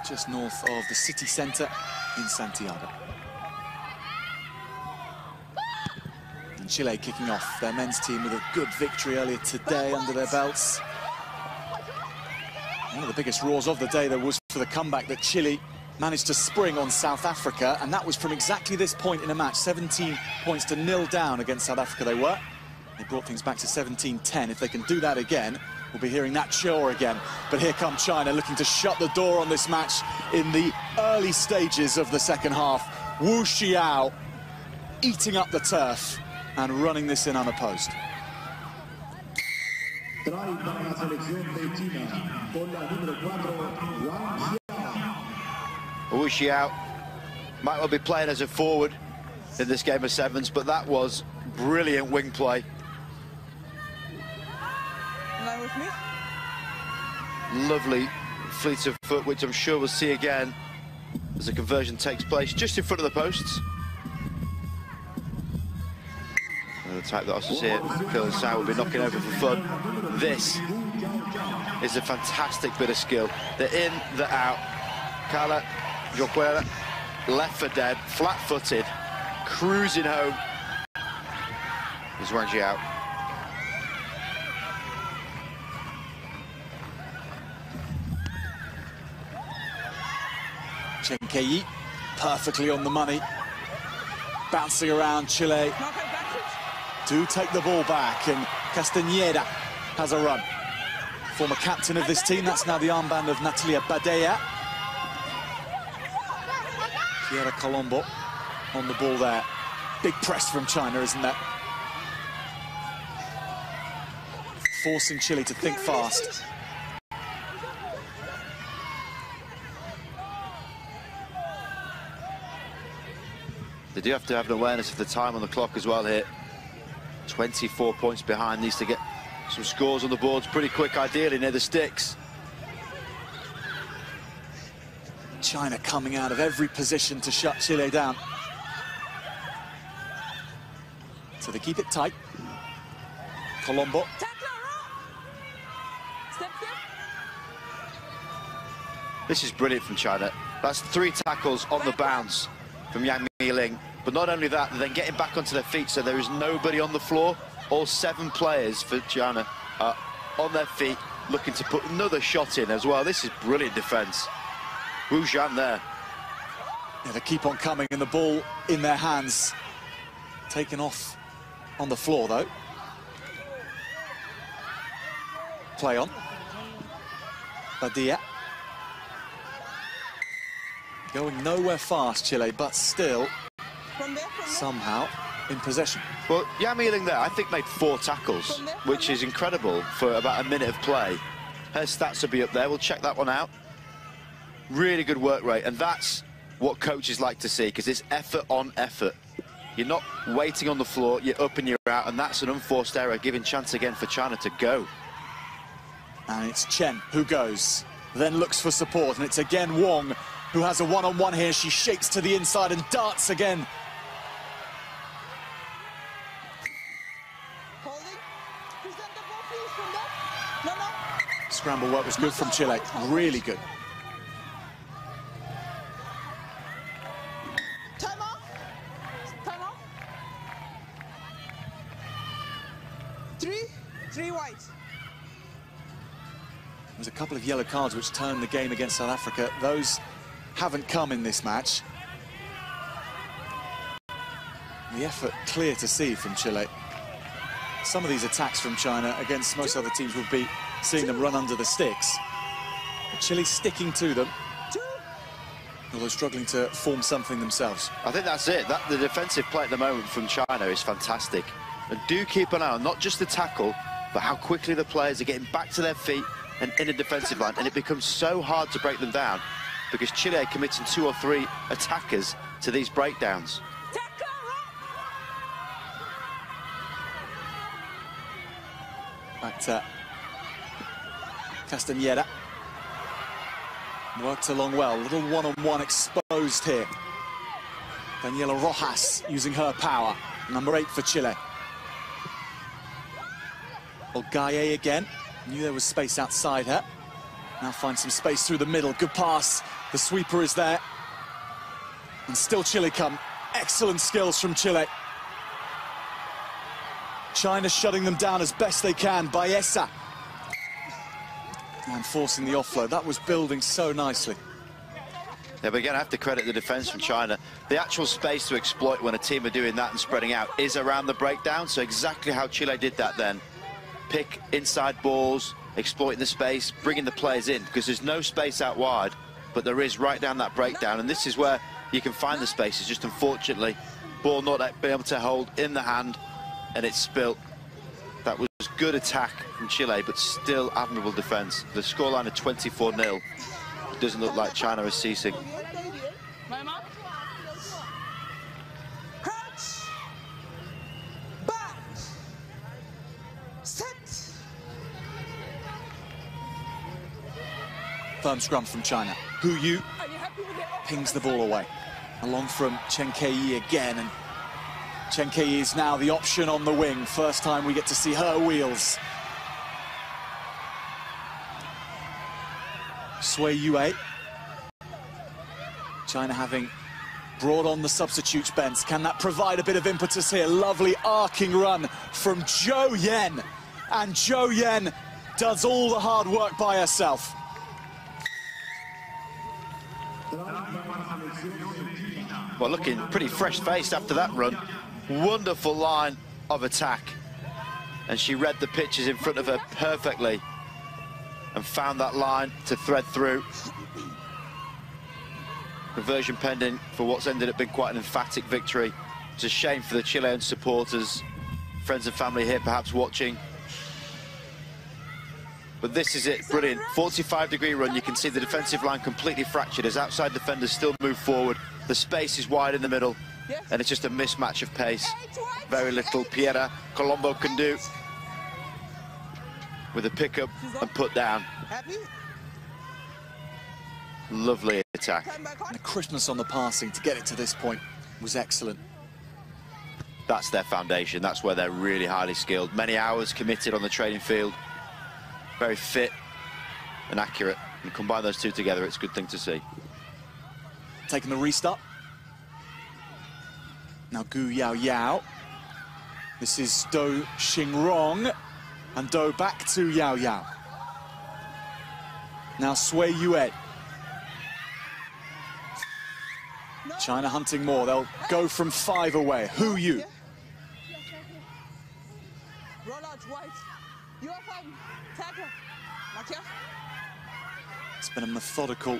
just north of the city centre in Santiago. And Chile kicking off, their men's team with a good victory earlier today under their belts. One of the biggest roars of the day there was for the comeback that Chile managed to spring on South Africa, and that was from exactly this point in a match. 17 points to 0 down against South Africa they were. They brought things back to 17-10. If they can do that again, we'll be hearing that chore again. But here come China looking to shut the door on this match in the early stages of the second half. Wu Xiao eating up the turf and running this in unopposed. Wu Xiao might well be playing as a forward in this game of sevens, but that was brilliant wing play. Line with me. Lovely fleet of foot, which I'm sure we'll see again as the conversion takes place just in front of the posts. And the type that I also see it, Colinisau will be knocking over for fun. This is a fantastic bit of skill. They're in, they're out. Kala Joquera, left for dead, flat-footed, cruising home. Is Wang Jiao. Chen Kei perfectly on the money. Bouncing around Chile. Do take the ball back, and Castañeda has a run. Former captain of this team, that's now the armband of Natalia Badea. Kiera Colombo on the ball there. Big press from China, isn't that? Forcing Chile to think fast. They do have to have an awareness of the time on the clock as well here. 24 points behind, needs to get Some scores on the boards pretty quick, ideally near the sticks. China coming out of every position to shut Chile down. So they keep it tight. Colombo. This is brilliant from China. That's 3 tackles on the bounce from Yang Mi-ling. But not only that, they're then getting back onto their feet, so there is nobody on the floor. All 7 players for China are on their feet, looking to put another shot in as well. This is brilliant defence. Wu Zhan there. Yeah, they keep on coming, and the ball in their hands. Taken off on the floor, though. Play on. Badia. Going nowhere fast, Chile, but still somehow in possession. Well, Yang Mi-ling there, I think, made 4 tackles, which is incredible for about a minute of play. Her stats will be up there. We'll check that one out. Really good work rate, and that's what coaches like to see, because it's effort on effort. You're not waiting on the floor, you're up and you're out, and that's an unforced error, giving chance again for China to go. And it's Chen who goes, then looks for support, and it's again Wong who has a one-on-one here. She shakes to the inside and darts again. Scramble work was good from Chile, really good. Time off. Time off. 3 white. There's a couple of yellow cards which turned the game against South Africa. Those haven't come in this match. The effort clear to see from Chile. Some of these attacks from China against most other teams would be seeing them run under the sticks. But Chile sticking to them, although struggling to form something themselves. I think that's it. The defensive play at the moment from China is fantastic. And do keep an eye on not just the tackle, but how quickly the players are getting back to their feet and in a defensive line. And it becomes so hard to break them down because Chile are committing 2 or 3 attackers to these breakdowns. Back to Castañeda. Worked along well. Little one-on-one exposed here. Daniela Rojas using her power. Number 8 for Chile. Olgaye again. Knew there was space outside her. Now finds some space through the middle. Good pass. The sweeper is there. And still Chile come. Excellent skills from Chile. China shutting them down as best they can. Baeza. And forcing the offload. That was building so nicely. Yeah, but again, I have to credit the defence from China. The actual space to exploit when a team are doing that and spreading out is around the breakdown. So exactly how Chile did that then. Pick inside balls, exploiting the space, bringing the players in, because there's no space out wide, but there is right down that breakdown. And this is where you can find the spaces. Just unfortunately, ball not being able to hold in the hand, and it's spilt. That was good attack from Chile, but still admirable defence. The scoreline of 24-0. It doesn't look like China is ceasing. Firm scrum from China. Hu Yu pings the ball away. Along from Chen Kei again, and Chen Kei is now the option on the wing. First time we get to see her wheels. Sui Yue. China having brought on the substitutes bench. Can that provide a bit of impetus here? Lovely arcing run from Zhou Yen. And Zhou Yen does all the hard work by herself. Well, looking pretty fresh-faced after that run. Wonderful line of attack. And she read the pitches in front of her perfectly and found that line to thread through. Conversion pending for what's ended up being quite an emphatic victory. It's a shame for the Chilean supporters, friends and family here perhaps watching. But this is it, brilliant. 45-degree run. You can see the defensive line completely fractured as outside defenders still move forward. The space is wide in the middle, and it's just a mismatch of pace. Very little Piera Colombo can do. with a pick-up and put down. Lovely attack. And the crispness on the passing to get it to this point was excellent. That's their foundation. That's where they're really highly skilled. Many hours committed on the training field. Very fit and accurate. And combine those two together, it's a good thing to see. Taking the restart. Now Gu Yao Yao. This is Do Xingrong. And Do back to Yao Yao. Now Sui Yue. China hunting more. They'll go from 5 away. Hu Yu. It's been a methodical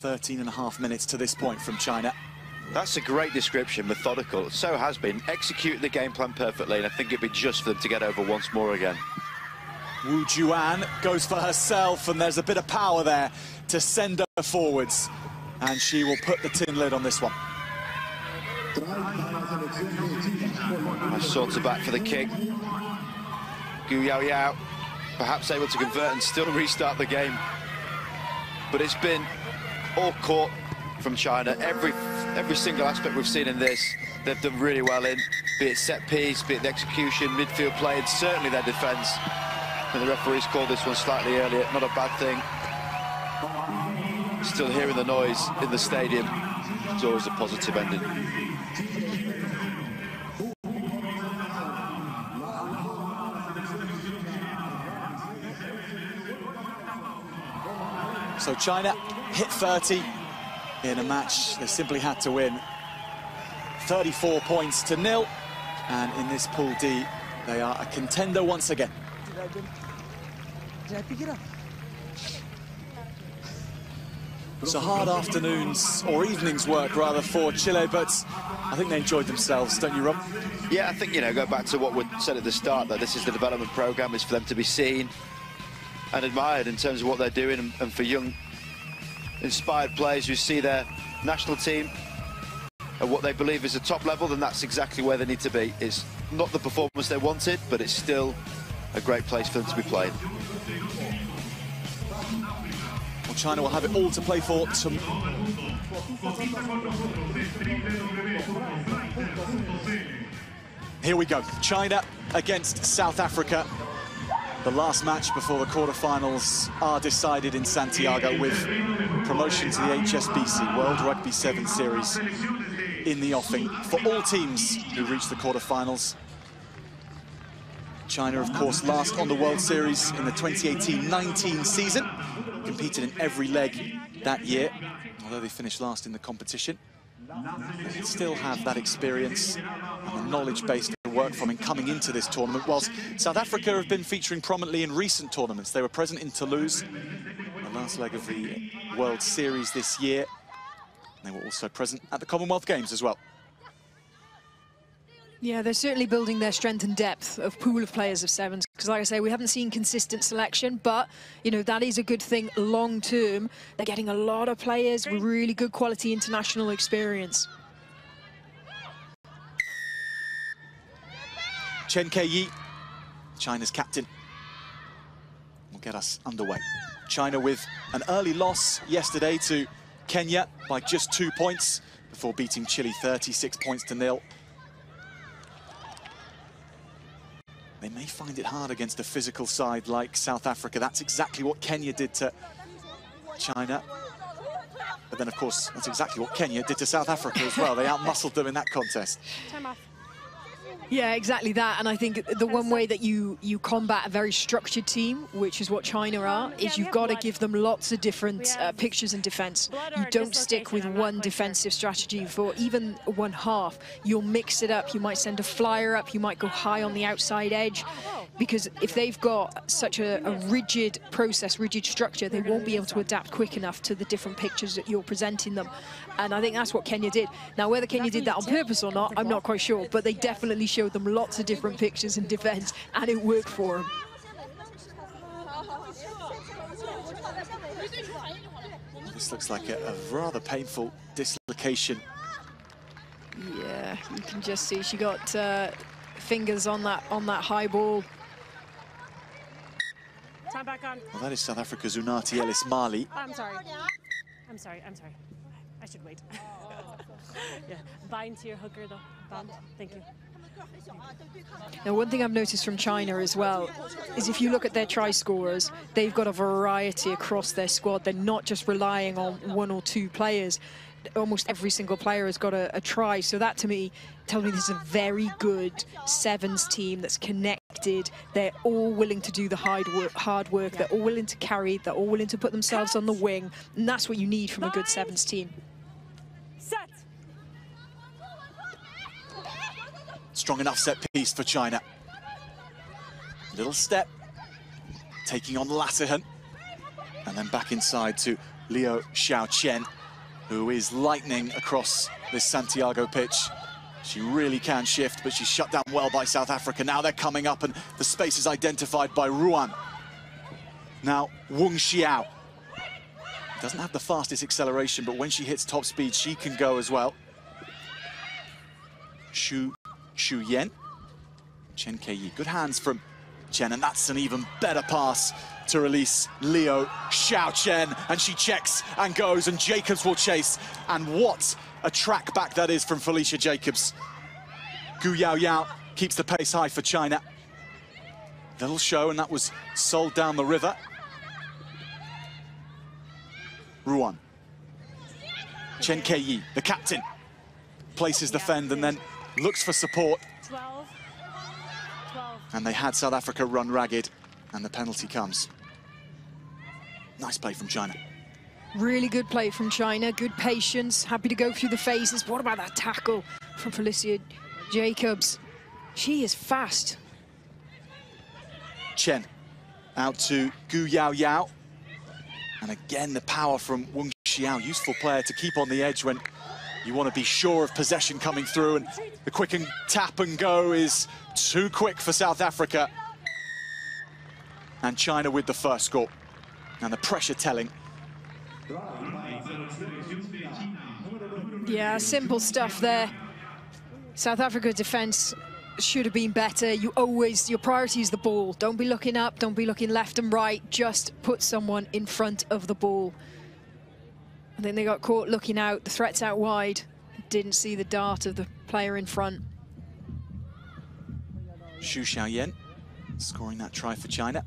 13.5 minutes to this point from China. That's a great description, methodical. So has been. Executing the game plan perfectly, and I think it'd be just for them to get over once more again. Wu Juan goes for herself, and there's a bit of power there to send her forwards. And she will put the tin lid on this one. Saunter back for the kick. Gu Yao Yao perhaps able to convert and still restart the game. But it's been all caught from China. Every single aspect we've seen in this, they've done really well in, be it set piece, be it the execution, midfield play, and certainly their defence. And the referees called this one slightly earlier, not a bad thing. Still hearing the noise in the stadium. It's always a positive ending. So China hit 30 in a match they simply had to win. 34 points to 0. And in this Pool D, they are a contender once again. It's a hard afternoon's, or evening's work rather, for Chile, but I think they enjoyed themselves, don't you, Rob? Yeah, I think, you know, go back to what we said at the start, that this is the development programme, is for them to be seen and admired in terms of what they're doing, and for young, inspired players who see their national team at what they believe is a top level, then that's exactly where they need to be. It's not the performance they wanted, but it's still a great place for them to be playing. Well, China will have it all to play for Here we go. China against South Africa. The last match before the quarterfinals are decided in Santiago, with promotion to the HSBC World Rugby 7 Series in the offing for all teams who reach the quarterfinals. China, of course, last on the World Series in the 2018-19 season. Competed in every leg that year, although they finished last in the competition. They still have that experience and the knowledge base to work from in coming into this tournament, whilst South Africa have been featuring prominently in recent tournaments. They were present in Toulouse, the last leg of the World Series this year. They were also present at the Commonwealth Games as well. Yeah, they're certainly building their strength and depth of pool of players of sevens, because like I say, we haven't seen consistent selection, but you know, that is a good thing long term. They're getting a lot of players with really good quality international experience. Chen Ke-yi, China's captain, will get us underway. China with an early loss yesterday to Kenya by just 2 points before beating Chile 36 points to 0. They may find it hard against a physical side like South Africa. That's exactly what Kenya did to China. But then, of course, that's exactly what Kenya did to South Africa as well. They outmuscled them in that contest. Time off. Yeah, exactly that. And I think the one way that you combat a very structured team, which is what China are, is you've got to give them lots of different pictures in defence. You don't stick with one defensive strategy for even one half. You'll mix it up. You might send a flyer up. You might go high on the outside edge. Because if they've got such a rigid process, rigid structure, they won't be able to adapt quick enough to the different pictures that you're presenting them. And I think that's what Kenya did. Now, whether Kenya did that on purpose or not, I'm not quite sure. But they definitely showed them lots of different pictures in defence, and it worked for them. This looks like a rather painful dislocation. Yeah, you can just see she got fingers on that high ball. Time back on. Well, that is South Africa's Unati Ellis-Mali. I'm sorry. I should wait. Yeah. Bind to your hooker, though. Bind. Thank you. Now, one thing I've noticed from China as well is if you look at their try scorers, they've got a variety across their squad. They're not just relying on one or two players. Almost every single player has got a try. So that, to me, tells me this is a very good sevens team that's connected. They're all willing to do the hard work. They're all willing to carry. They're all willing to put themselves on the wing. And that's what you need from a good sevens team. Set. Strong enough set piece for China. Little step, taking on Latterhan. And then back inside to Liu Xiaoqian, who is lightning across this Santiago pitch. She really can shift, but she's shut down well by South Africa. Now they're coming up, and the space is identified by Ruan. Now, Wang Xiao. Doesn't have the fastest acceleration, but when she hits top speed, she can go as well. Xu Yan. Chen Kei. Good hands from Chen, and that's an even better pass to release Liu Xiaoqian, and she checks and goes, and Jacobs will chase. And what a track back that is from Felicia Jacobs. Gu Yao Yao keeps the pace high for China. Little show, and that was sold down the river. Ruan. Chen Kei, the captain, places the fend and then looks for support. 12. And they had South Africa run ragged, and the penalty comes. Nice play from China. Really good play from China, good patience, happy to go through the phases. What about that tackle from Felicia Jacobs? She is fast. Chen out to Gu Yao Yao. And again, the power from Wang Xiao, useful player to keep on the edge when you want to be sure of possession coming through. And the quick and tap and go is too quick for South Africa. And China with the first score. And the pressure telling. Yeah, simple stuff there. South Africa defense should have been better. Your priority is the ball. Don't be looking up, don't be looking left and right. Just put someone in front of the ball. I think they got caught looking out, the threat's out wide. Didn't see the dart of the player in front. Xu Xiaoyan scoring that try for China.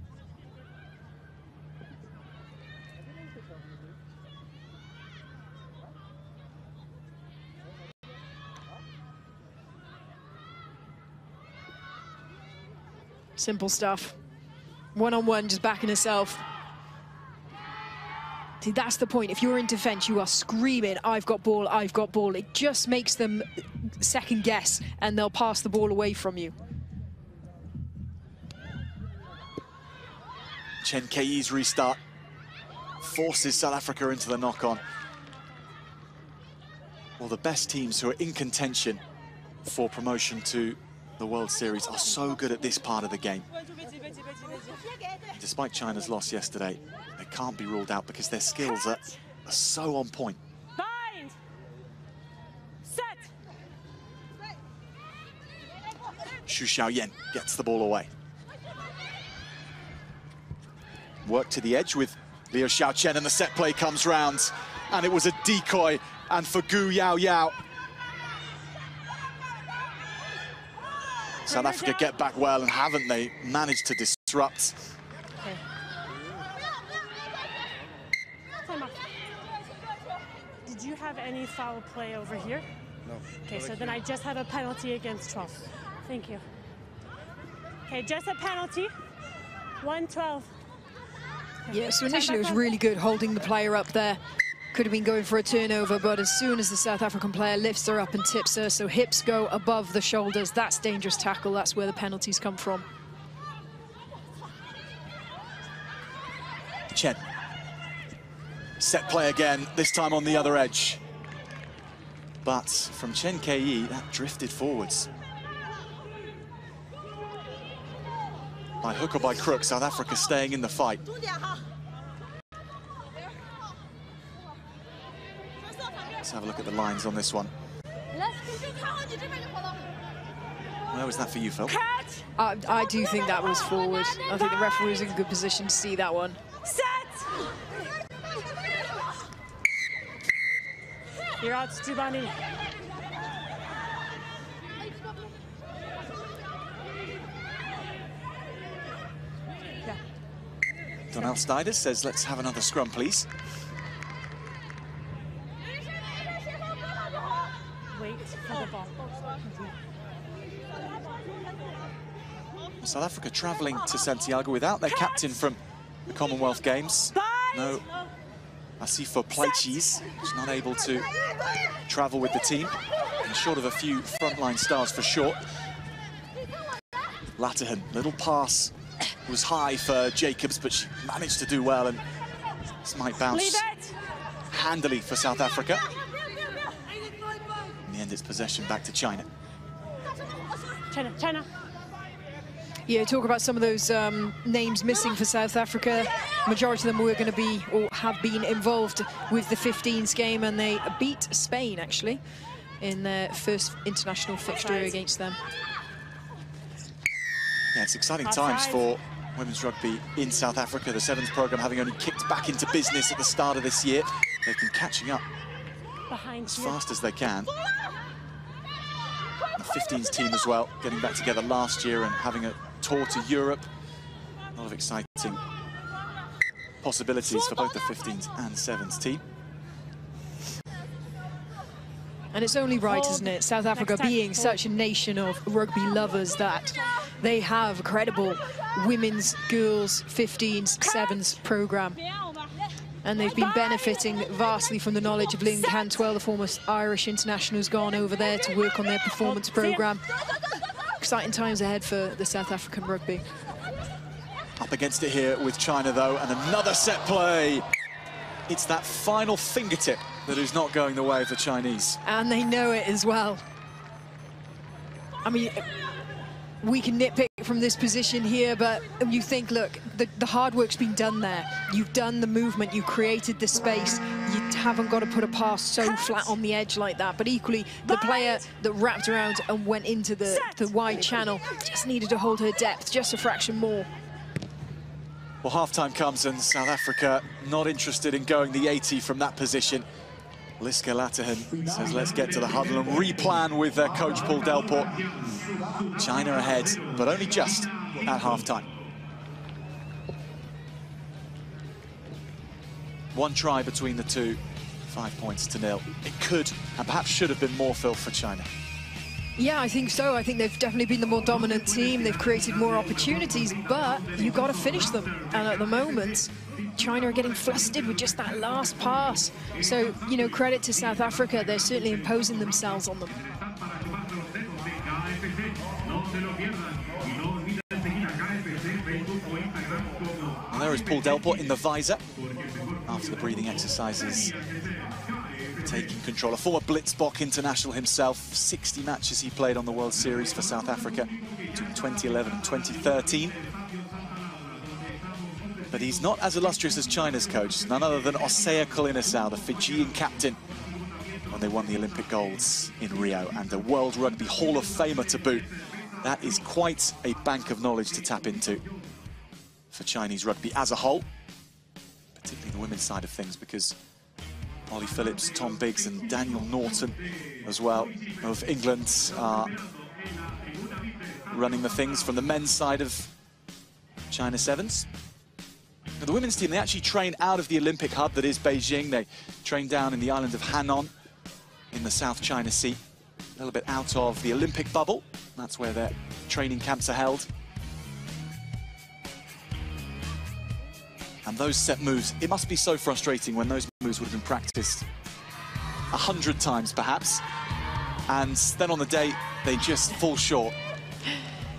Simple stuff. One-on-one, just backing herself. See, that's the point. If you're in defense, you are screaming, I've got ball, I've got ball. It just makes them second guess, and they'll pass the ball away from you. Chen Kei's restart forces South Africa into the knock-on. Well, the best teams who are in contention for promotion to the World Series are so good at this part of the game. Despite China's loss yesterday, they can't be ruled out because their skills are so on point. Bind. Set. Xu Xiaoyan gets the ball away. Work to the edge with Liu Xiaoqian, and the set play comes round, and it was a decoy, and for Gu Yao Yao. South Africa get back well, and haven't they managed to disrupt? Okay. Time off. Did you have any foul play over here? No. Okay, so then I just have a penalty against 12. Thank you. Okay, just a penalty. 1-12. Yeah, so initially it was really good holding the player up there. Could have been going for a turnover, but as soon as the South African player lifts her up and tips her, so hips go above the shoulders, that's dangerous tackle. That's where the penalties come from. Chen. Set play again, this time on the other edge. But from Chen Kei, that drifted forwards. By hook or by crook, South Africa staying in the fight. Let's have a look at the lines on this one. Where was that for you, Phil? Catch! I do think that was forward. I think the referee was in a good position to see that one. Set! You're out, Stubani. Yeah. Donnell Snyder says, let's have another scrum, please. Wait for the ball. South Africa travelling to Santiago without their captain from the Commonwealth Games. No, Asifo Pleitjes was not able to travel with the team, and short of a few frontline stars for sure. Latterhan, little pass was high for Jacobs, but she managed to do well, and this might bounce handily for South Africa. In the end, it's possession back to China. China. Yeah, talk about some of those names missing for South Africa. Majority of them were going to be, or have been, involved with the 15s game, and they beat Spain, actually, in their first international fixture against them. Yeah, it's exciting times for women's rugby in South Africa. The Sevens programme having only kicked back into business at the start of this year. They've been catching up as fast as they can. The 15s team as well, getting back together last year and having a tour to Europe. A lot of exciting possibilities for both the 15s and Sevens team. And it's only right, isn't it, South Africa being such a nation of rugby lovers, that they have a credible women's, girls, 15s, Sevens programme. And they've been benefiting vastly from the knowledge of Lynn Cantwell, the former Irish international, who's gone over there to work on their performance programme. Exciting times ahead for the South African rugby. Up against it here with China, though, and another set play. It's that final fingertip that is not going the way of the Chinese. And they know it as well. I mean, we can nitpick from this position here, but you think, look, the hard work's been done there. You've done the movement, you created the space. You haven't got to put a pass so flat on the edge like that. But equally, the player that wrapped around and went into the wide channel just needed to hold her depth just a fraction more. Well, half-time comes and South Africa not interested in going the 80 from that position. Liska Latterhan says, let's get to the huddle and replan with their coach, Paul Delport. China ahead, but only just at half-time. One try between the two, 5 points to 0. It could and perhaps should have been more, Phil, for China. Yeah, I think so. I think they've definitely been the more dominant team. They've created more opportunities, but you've got to finish them. And at the moment, China are getting flustered with just that last pass. So, you know, credit to South Africa. They're certainly imposing themselves on them. And there is Paul Delport in the visor after the breathing exercises. Taking control, a former Blitzbock international himself. 60 matches he played on the World Series for South Africa between 2011 and 2013. But he's not as illustrious as China's coach, none other than Osea Kolinasau, the Fijian captain, when they won the Olympic golds in Rio, and the World Rugby Hall of Famer to boot. That is quite a bank of knowledge to tap into for Chinese rugby as a whole, particularly the women's side of things, because Ollie Phillips, Tom Biggs and Daniel Norton as well of England are running the things from the men's side of China Sevens. Now, the women's team, they actually train out of the Olympic hub that is Beijing. They train down in the island of Hainan in the South China Sea, a little bit out of the Olympic bubble. That's where their training camps are held. And those set moves, it must be so frustrating when those moves would have been practiced 100 times perhaps, and then on the day they just fall short.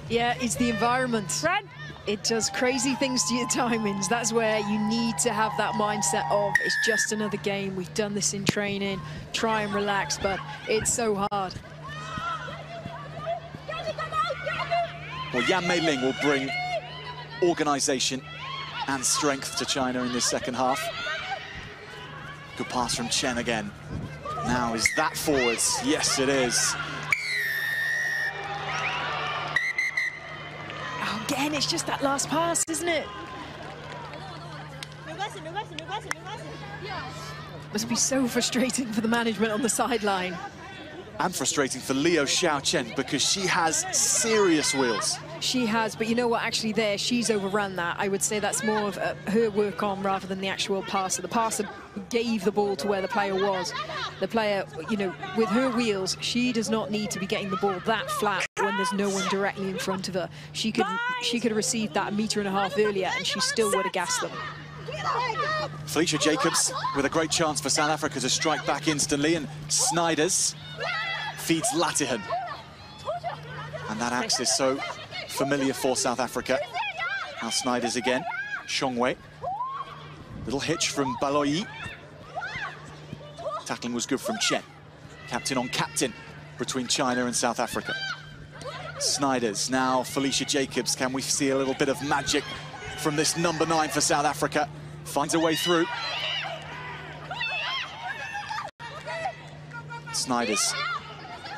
Yeah, it's the environment. It does crazy things to your timings. That's where you need to have that mindset of, it's just another game, we've done this in training, try and relax, but it's so hard. Well, Yan Mei Ling will bring organisation and strength to China in this second half. Good pass from Chen again. Now, is that forwards? Yes, it is. again, it's just that last pass, isn't it? Must be so frustrating for the management on the sideline. And frustrating for Liu Xiaoqian because she has serious wheels. She has, but you know what, actually there, she's overrun that. I would say that's more of her work on rather than the actual passer. The passer gave the ball to where the player was. The player, you know, with her wheels, she does not need to be getting the ball that flat when there's no one directly in front of her. She could have received that 1.5 meters earlier and she still would have gassed them. Felicia Jacobs with a great chance for South Africa to strike back instantly, and Snyders feeds Latihan. And that axe is so familiar for South Africa. Now Snyders again, Shongwei. Little hitch from Baloyi. Tackling was good from Chen. Captain on captain between China and South Africa. Snyders, now Felicia Jacobs. Can we see a little bit of magic from this number 9 for South Africa? Finds a way through. Snyders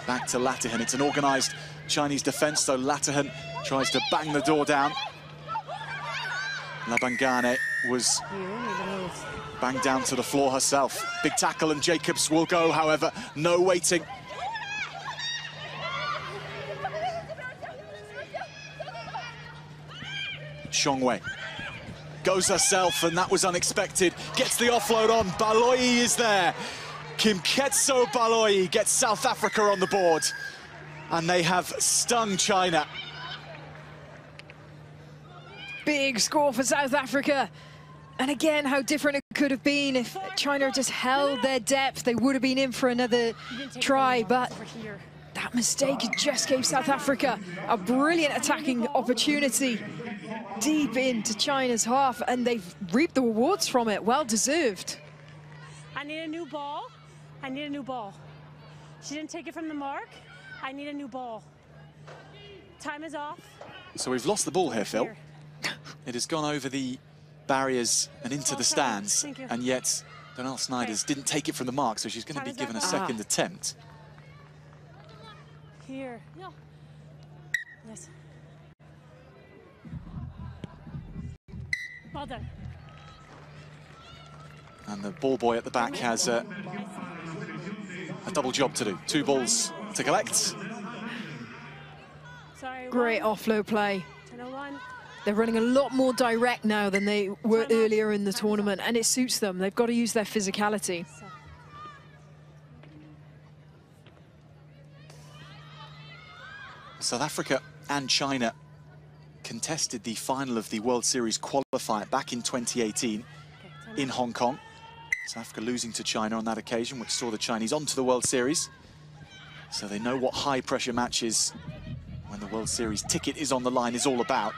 back to Latihan. It's an organised Chinese defence, so Latihan tries to bang the door down. Labangane was banged down to the floor herself. Big tackle and Jacobs will go, however, no waiting. Shongwei goes herself, and that was unexpected. Gets the offload on, Baloyi is there. Kimketso Baloyi gets South Africa on the board. And they have stung China. Big score for South Africa. And again, how different it could have been if China just held their depth. They would have been in for another try, but that mistake just gave South Africa a brilliant attacking opportunity deep into China's half, and they've reaped the rewards from it. Well deserved. I need a new ball. I need a new ball. She didn't take it from the mark. I need a new ball. Time is off. So we've lost the ball here, Phil. It has gone over the barriers and into the stands, and yet Donald Snyders didn't take it from the mark, so she's going to be given a second attempt. Here. No. Yes. Well done. And the ball boy at the back has a double job to do. 2 balls to collect. Sorry, Great offload play. 10-01. They're running a lot more direct now than they were earlier in the tournament, and it suits them. They've got to use their physicality. South Africa and China contested the final of the World Series qualifier back in 2018 in Hong Kong. South Africa losing to China on that occasion, which saw the Chinese onto the World Series. So they know what high-pressure matches when the World Series ticket is on the line is all about.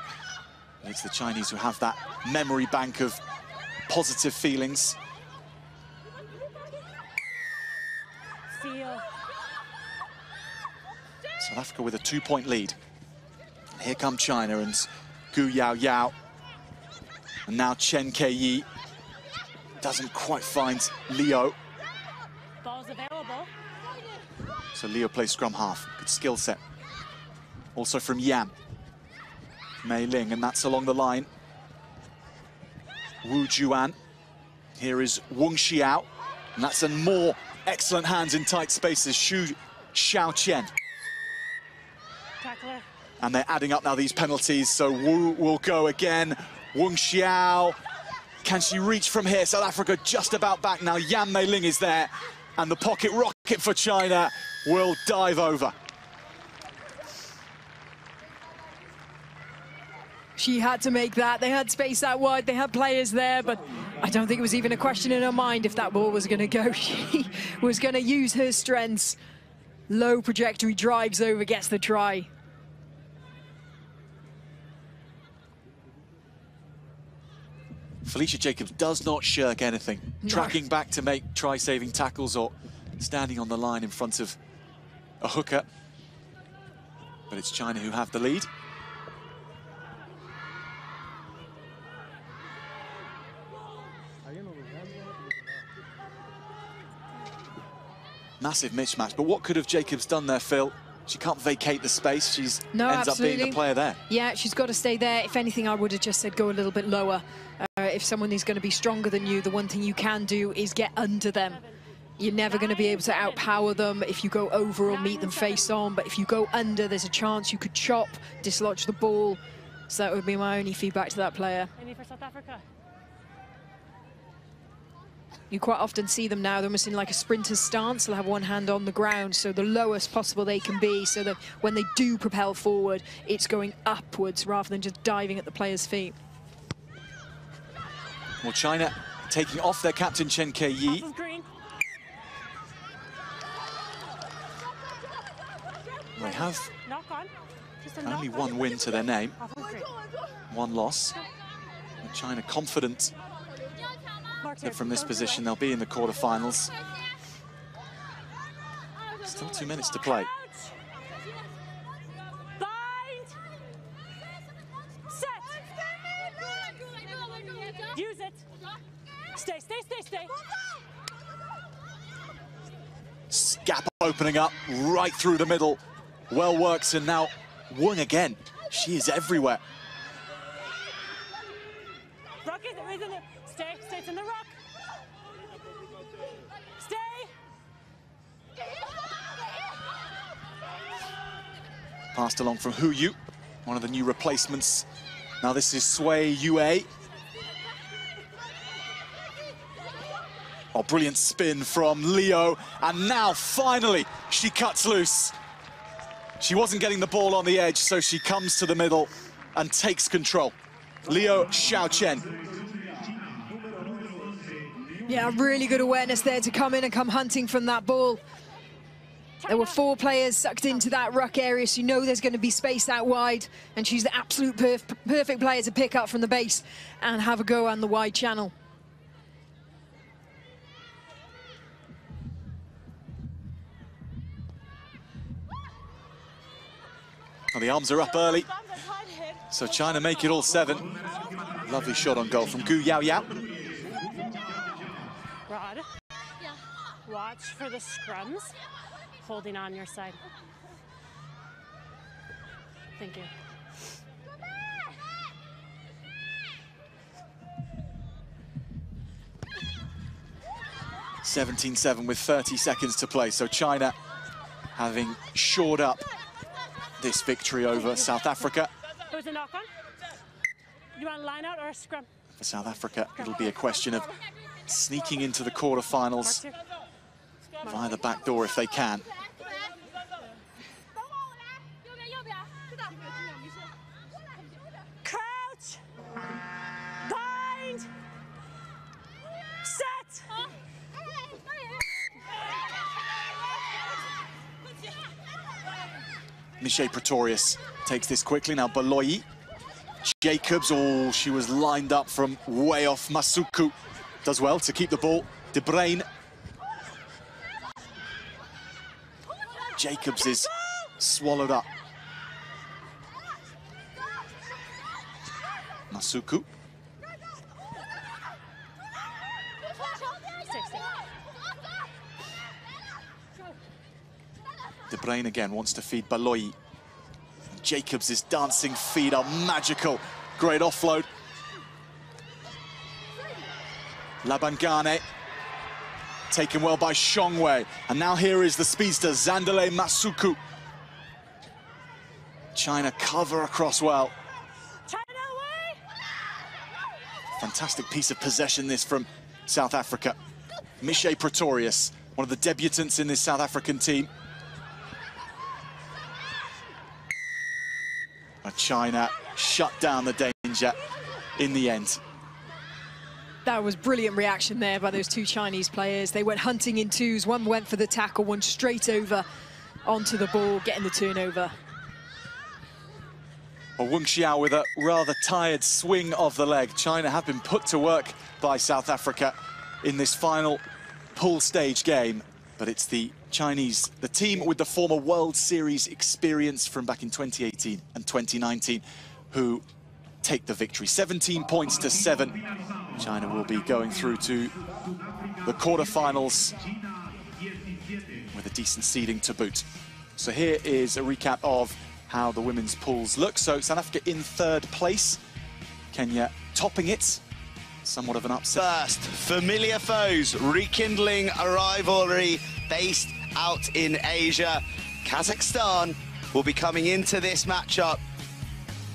And it's the Chinese who have that memory bank of positive feelings. Feel. South Africa with a 2-point lead. And here come China and Gu Yao Yao. And now Chen Ke-yi doesn't quite find Leo. Ball's available. So Leo plays scrum half. Good skill set. Also from Yam. Mei Ling, and that's along the line. Wu Juan. Here is Wang Xiao. And that's in more excellent hands in tight spaces. Xu Xiaoqian. Tackler. And they're adding up now these penalties, so Wu will go again. Wang Xiao. Can she reach from here? South Africa just about back now. Yan Mei Ling is there. And the pocket rocket for China will dive over. She had to make that. They had space that wide. They had players there, but I don't think it was even a question in her mind if that ball was going to go. She was going to use her strengths. Low trajectory, drives over, gets the try. Felicia Jacobs does not shirk anything. No. Tracking back to make try-saving tackles or standing on the line in front of a hooker. But it's China who have the lead. Massive mismatch, but what could have Jacobs done there, Phil? She can't vacate the space. She's No, ends absolutely. up being the player there. Yeah, she's got to stay there. If anything, I would have just said go a little bit lower. If someone is going to be stronger than you, the one thing you can do is get under them. You're never going to be able to outpower them if you go over or meet them face on, but if you go under, there's a chance you could chop, dislodge the ball. So that would be my only feedback to that player. Any for South Africa? You quite often see them now, they're almost in like a sprinter's stance. They'll have one hand on the ground, so the lowest possible they can be, so that when they do propel forward, it's going upwards rather than just diving at the player's feet. Well, China taking off their captain Chen Ke-yi. They have only one win to their name, one loss. And China confident that from this position they'll be in the quarterfinals. Still 2 minutes to play. Use it. Stay, stay, stay, stay. Gap opening up right through the middle. Well works, and now Wong again. She is everywhere. Rock is in it. Stay, stay, it's in the rock. Stay. Passed along from Hu Yu, one of the new replacements. Now this is Sui Yue. Oh, brilliant spin from Leo, and now finally she cuts loose. She wasn't getting the ball on the edge, so she comes to the middle and takes control. Leo Xiaochen. Yeah, really good awareness there to come in and come hunting from that ball. There were 4 players sucked into that ruck area, so you know there's going to be space out wide, and she's the absolute perfect player to pick up from the base and have a go on the wide channel. Well, the arms are up early, so China make it all 7. Lovely shot on goal from Gu Yao Yao. Rod, watch for the scrums. Holding on your side. Thank you. – 17-7 with 30 seconds to play, so China having shored up this victory over South Africa. Who's a knock on? You want a line out or a scrum? For South Africa, it'll be a question of sneaking into the quarterfinals via the back door if they can. Crouch! Bind! Set! Michelle Pretorius takes this quickly. Now Baloyi. Jacobs, oh, she was lined up from way off. Masuku does well to keep the ball. De Bruyne. Jacobs is swallowed up. Masuku. De Bruyne again wants to feed Baloyi. Jacobs' dancing feet are magical. Great offload. Labangane taken well by Shongwei. And now here is the speedster, Zandale Masuku. China cover across well. China away! Fantastic piece of possession this from South Africa. Michelle Pretorius, one of the debutants in this South African team. But China shut down the danger in the end. That was brilliant reaction there by those 2 Chinese players. They went hunting in twos. One went for the tackle, one straight over onto the ball, getting the turnover. Well, Wang Xiao with a rather tired swing of the leg. China have been put to work by South Africa in this final pool stage game. But it's the Chinese, the team with the former World Series experience from back in 2018 and 2019, who take the victory. 17 points to 7. China will be going through to the quarterfinals with a decent seeding to boot. So here is a recap of how the women's pools look. So South Africa in 3rd place, Kenya topping it. Somewhat of an upset. First, familiar foes rekindling a rivalry based out in Asia. Kazakhstan will be coming into this matchup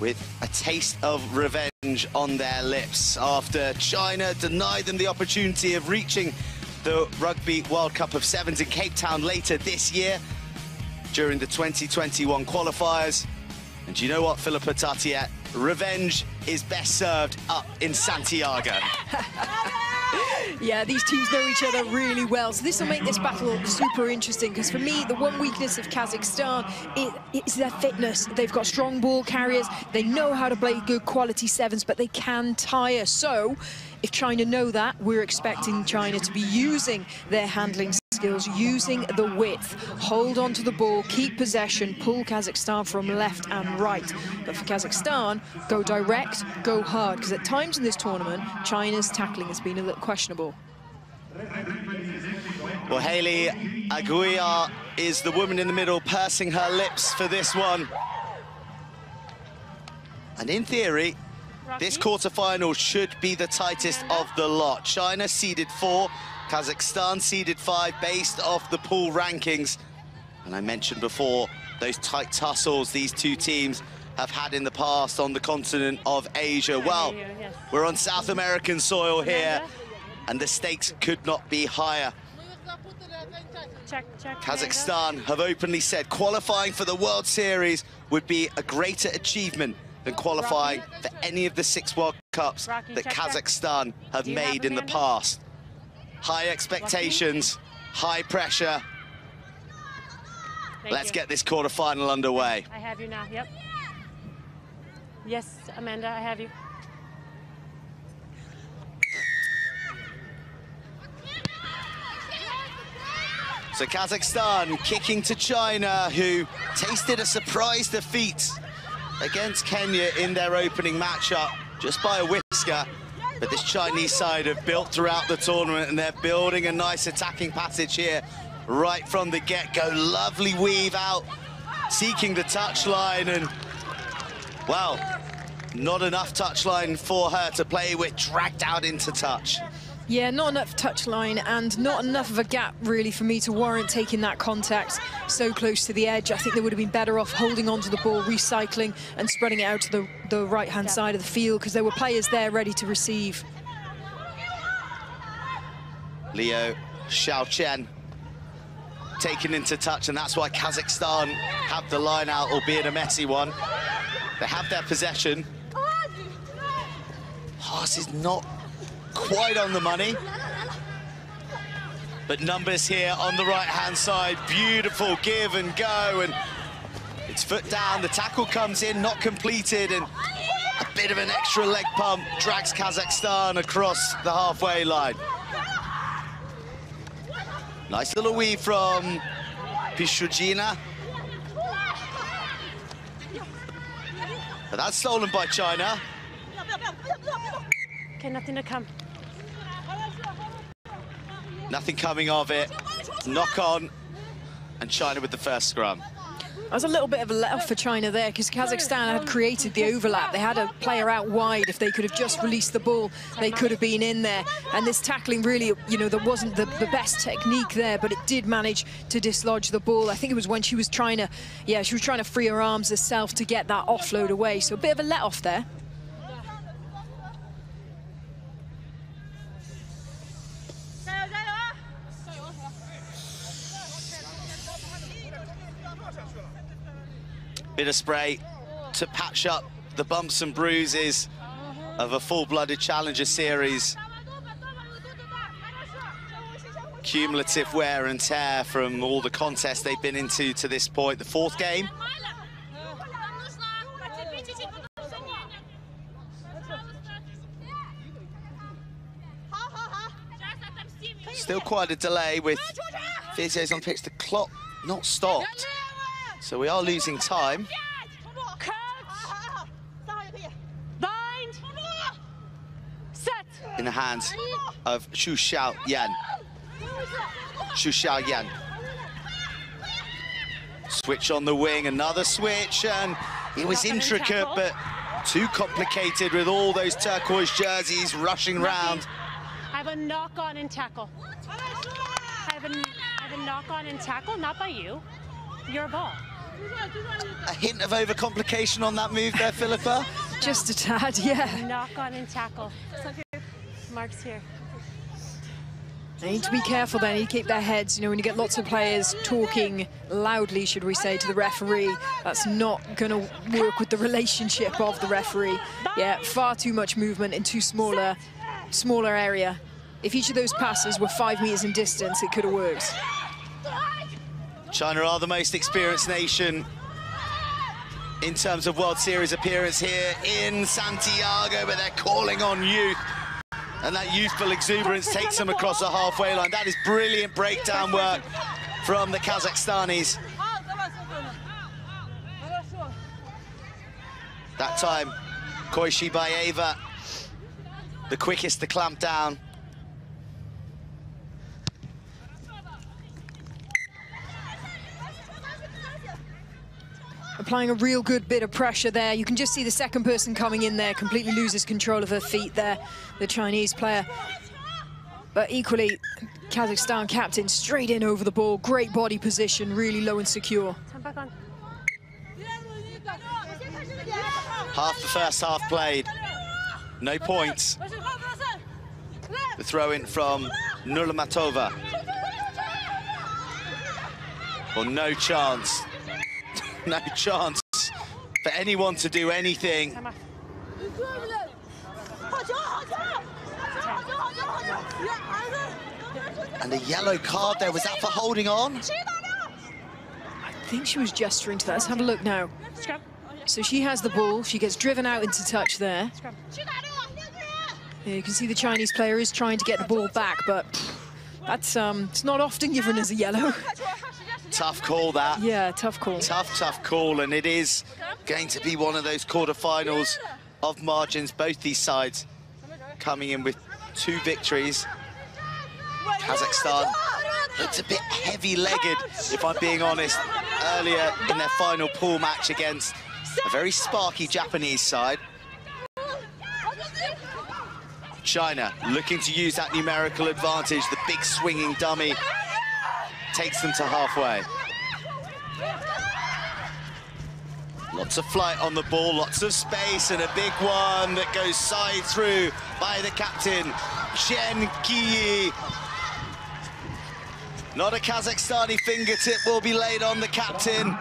with a taste of revenge on their lips after China denied them the opportunity of reaching the Rugby World Cup of Sevens in Cape Town later this year during the 2021 qualifiers. And do you know what, Philippa Tartiet? Revenge is best served up in Santiago. Yeah, these teams know each other really well, so this will make this battle super interesting, because for me, the one weakness of Kazakhstan is their fitness. They've got strong ball carriers, they know how to play good quality sevens, but they can tire. So if China know that, we're expecting China to be using their handling skills, using the width, hold on to the ball, keep possession, pull Kazakhstan from left and right. But for Kazakhstan, go direct, go hard, because at times in this tournament, China's tackling has been a little questionable. Well, Hayley Aguiar is the woman in the middle, pursing her lips for this one. And in theory, this quarterfinal should be the tightest of the lot. China seeded 4, Kazakhstan seeded 5 based off the pool rankings. And I mentioned before, those tight tussles these two teams have had in the past on the continent of Asia. Well, we're on South American soil here, and the stakes could not be higher. Kazakhstan have openly said qualifying for the World Series would be a greater achievement than qualifying for any of the 6 World Cups that Kazakhstan have made in the past. High expectations, high pressure. Let's get this quarterfinal underway. I have you now, yep. Yes, Amanda, I have you. So Kazakhstan kicking to China, who tasted a surprise defeat against Kenya in their opening matchup, just by a whisker. But this Chinese side have built throughout the tournament, and they're building a nice attacking passage here right from the get-go. Lovely weave out, seeking the touchline, and, well, not enough touchline for her to play with, dragged out into touch. Yeah, not enough touchline and not enough of a gap, really, for me to warrant taking that contact so close to the edge. I think they would have been better off holding on to the ball, recycling and spreading it out to the right-hand side of the field, because there were players there ready to receive. Leo Xiaochen taken into touch, and that's why Kazakhstan have the line out, albeit a messy one. They have their possession. Pass is not quite on the money, but numbers here on the right-hand side. Beautiful give and go, and it's foot down. The tackle comes in, not completed, and a bit of an extra leg pump drags Kazakhstan across the halfway line. Nice little weave from Pishujina. But that's stolen by China. Okay, nothing to come. Nothing coming of it. Knock on, and China with the first scrum. That was a little bit of a let-off for China there, because Kazakhstan had created the overlap. They had a player out wide. If they could have just released the ball, they could have been in there. And this tackling really, you know, there wasn't the best technique there, but it did manage to dislodge the ball. I think it was when she was trying to, yeah, she was trying to free her arms herself to get that offload away. So a bit of a let-off there. Bit of spray to patch up the bumps and bruises of a full-blooded Challenger Series. Cumulative wear and tear from all the contests they've been into to this point. The 4th game. Still quite a delay with physios on pitch. The clock not stopped. So we are losing time. Bind. Set. In the hands of Xu Xiaoyan. Xu Xiaoyan. Switch on the wing, another switch, and it was intricate, but too complicated with all those turquoise jerseys rushing round. I have a knock-on and tackle. I have a knock-on and tackle, not by you. Your ball. A hint of overcomplication on that move there, Philippa? Just a tad, yeah. Knock-on and tackle. Mark's here. They need to be careful, they need to keep their heads. You know, when you get lots of players talking loudly, should we say, to the referee, that's not going to work with the relationship of the referee. Yeah, far too much movement in too smaller area. If each of those passes were 5 meters in distance, it could have worked. China are the most experienced nation in terms of World Series appearance here in Santiago, but they're calling on youth. And that youthful exuberance takes them across the halfway line. That is brilliant breakdown work from the Kazakhstanis. That time, Koishibayeva, the quickest to clamp down. Applying a real good bit of pressure there. You can just see the second person coming in there completely loses control of her feet there, the Chinese player. But equally, Kazakhstan captain straight in over the ball, great body position, really low and secure. Half the first half played, no points. The throw in from Nurmatova. Well, no chance. No chance for anyone to do anything. And a yellow card there, was that for holding on? I think she was gesturing to that. Let's have a look now. So she has the ball, she gets driven out into touch there. Yeah, you can see the Chinese player is trying to get the ball back, but that's it's not often given as a yellow. Tough call, that. Yeah, tough call. Tough call, and it is going to be one of those quarterfinals of margins. Both these sides coming in with 2 victories. Kazakhstan looked a bit heavy-legged, if I'm being honest, earlier in their final pool match against a very sparky Japanese side. China looking to use that numerical advantage. The big swinging dummy takes them to halfway. Lots of flight on the ball, lots of space, and a big one that goes side through by the captain, Chen Qiyi. Not a Kazakhstani fingertip will be laid on the captain.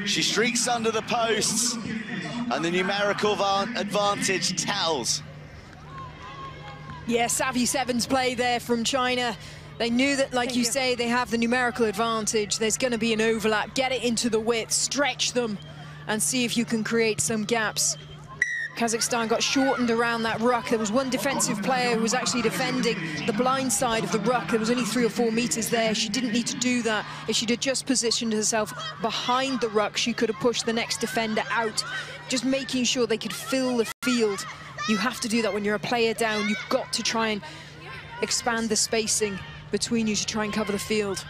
She streaks under the posts, and the numerical advantage tells. Yeah, savvy sevens play there from China. They knew that, like you say, they have the numerical advantage. There's going to be an overlap. Get it into the width, stretch them, and see if you can create some gaps. Kazakhstan got shortened around that ruck. There was one defensive player who was actually defending the blind side of the ruck. There was only 3 or 4 meters there. She didn't need to do that. If she'd have just positioned herself behind the ruck, she could have pushed the next defender out. Just making sure they could fill the field. You have to do that when you're a player down. You've got to try and expand the spacing between you to try and cover the field.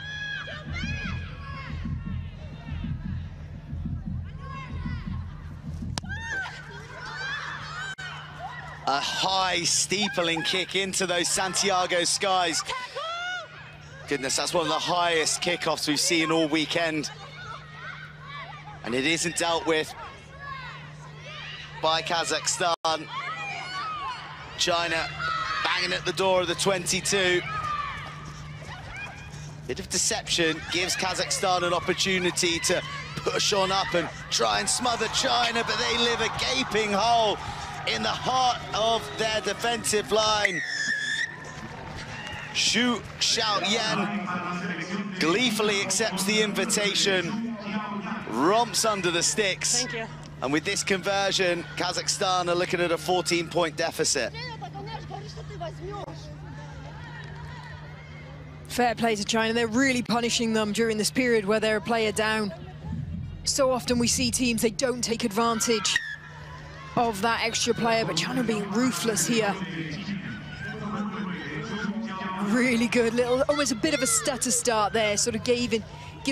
A high steepling kick into those Santiago skies. Goodness, that's one of the highest kickoffs we've seen all weekend. And it isn't dealt with by Kazakhstan. China banging at the door of the 22. Bit of deception gives Kazakhstan an opportunity to push on up and try and smother China, but they leave a gaping hole in the heart of their defensive line. Xu Xiaoyan gleefully accepts the invitation, romps under the sticks. Thank you. And with this conversion, Kazakhstan are looking at a 14-point deficit. Fair play to China. They're really punishing them during this period where they're a player down. So often we see teams, they don't take advantage of that extra player, but China being ruthless here. Really good, almost a bit of a stutter start there, sort of give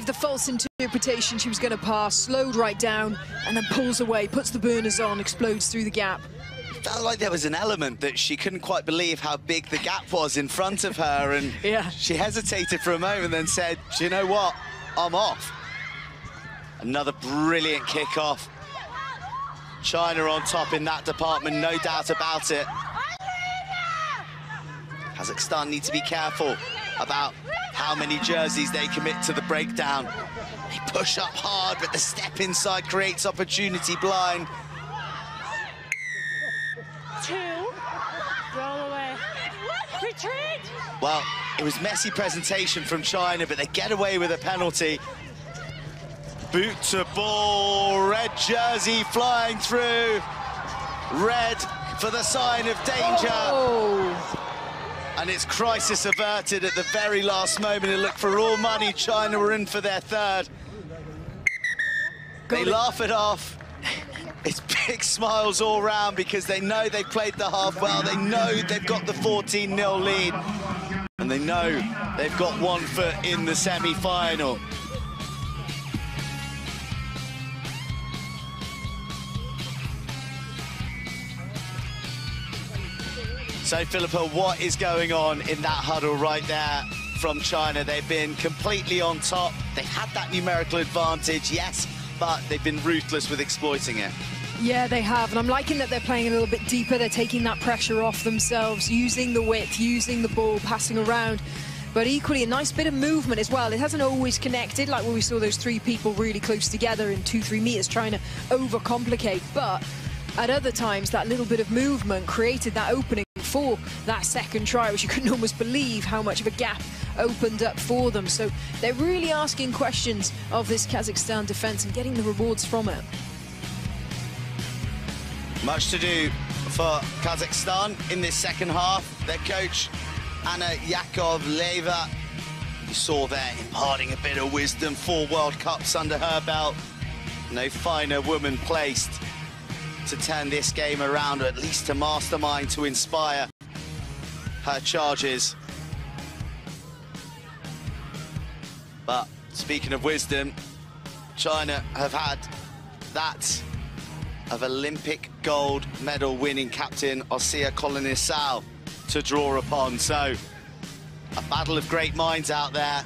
the false interpretation she was going to pass, slowed right down, and then pulls away, puts the burners on, explodes through the gap. Felt like there was an element that she couldn't quite believe how big the gap was in front of her, and yeah. She hesitated for a moment, then said, "Do you know what? I'm off." Another brilliant kickoff. China on top in that department, no doubt about it. Kazakhstan need to be careful about how many jerseys they commit to the breakdown. They push up hard, but the step inside creates opportunity blind. 2, roll away, retreat! Well, it was messy presentation from China, but they get away with a penalty. Boot to ball, red jersey flying through. Red for the sign of danger. Oh. And it's crisis averted at the very last moment. It looked for all money. China were in for their third. They laugh it off. It's big smiles all round because they know they've played the half well. They know they've got the 14-0 lead. And they know they've got 1 foot in the semi-final. So, Philippa, what is going on in that huddle right there from China? They've been completely on top. They've had that numerical advantage, yes, but they've been ruthless with exploiting it. Yeah, they have, and I'm liking that they're playing a little bit deeper. They're taking that pressure off themselves, using the width, using the ball, passing around. But equally, a nice bit of movement as well. It hasn't always connected, like when we saw those 3 people really close together in 2-3 meters trying to overcomplicate. But at other times, that little bit of movement created that opening for that second try, which you couldn't almost believe how much of a gap opened up for them. So they're really asking questions of this Kazakhstan defense and getting the rewards from it. Much to do for Kazakhstan in this second half. Their coach, Anna Yakovleva, you saw there imparting a bit of wisdom. 4 World Cups under her belt. No finer woman placed to turn this game around, or at least to mastermind, to inspire her charges. But speaking of wisdom, China have had that of Olympic gold medal winning captain Osea Kolonisau to draw upon. So a battle of great minds out there.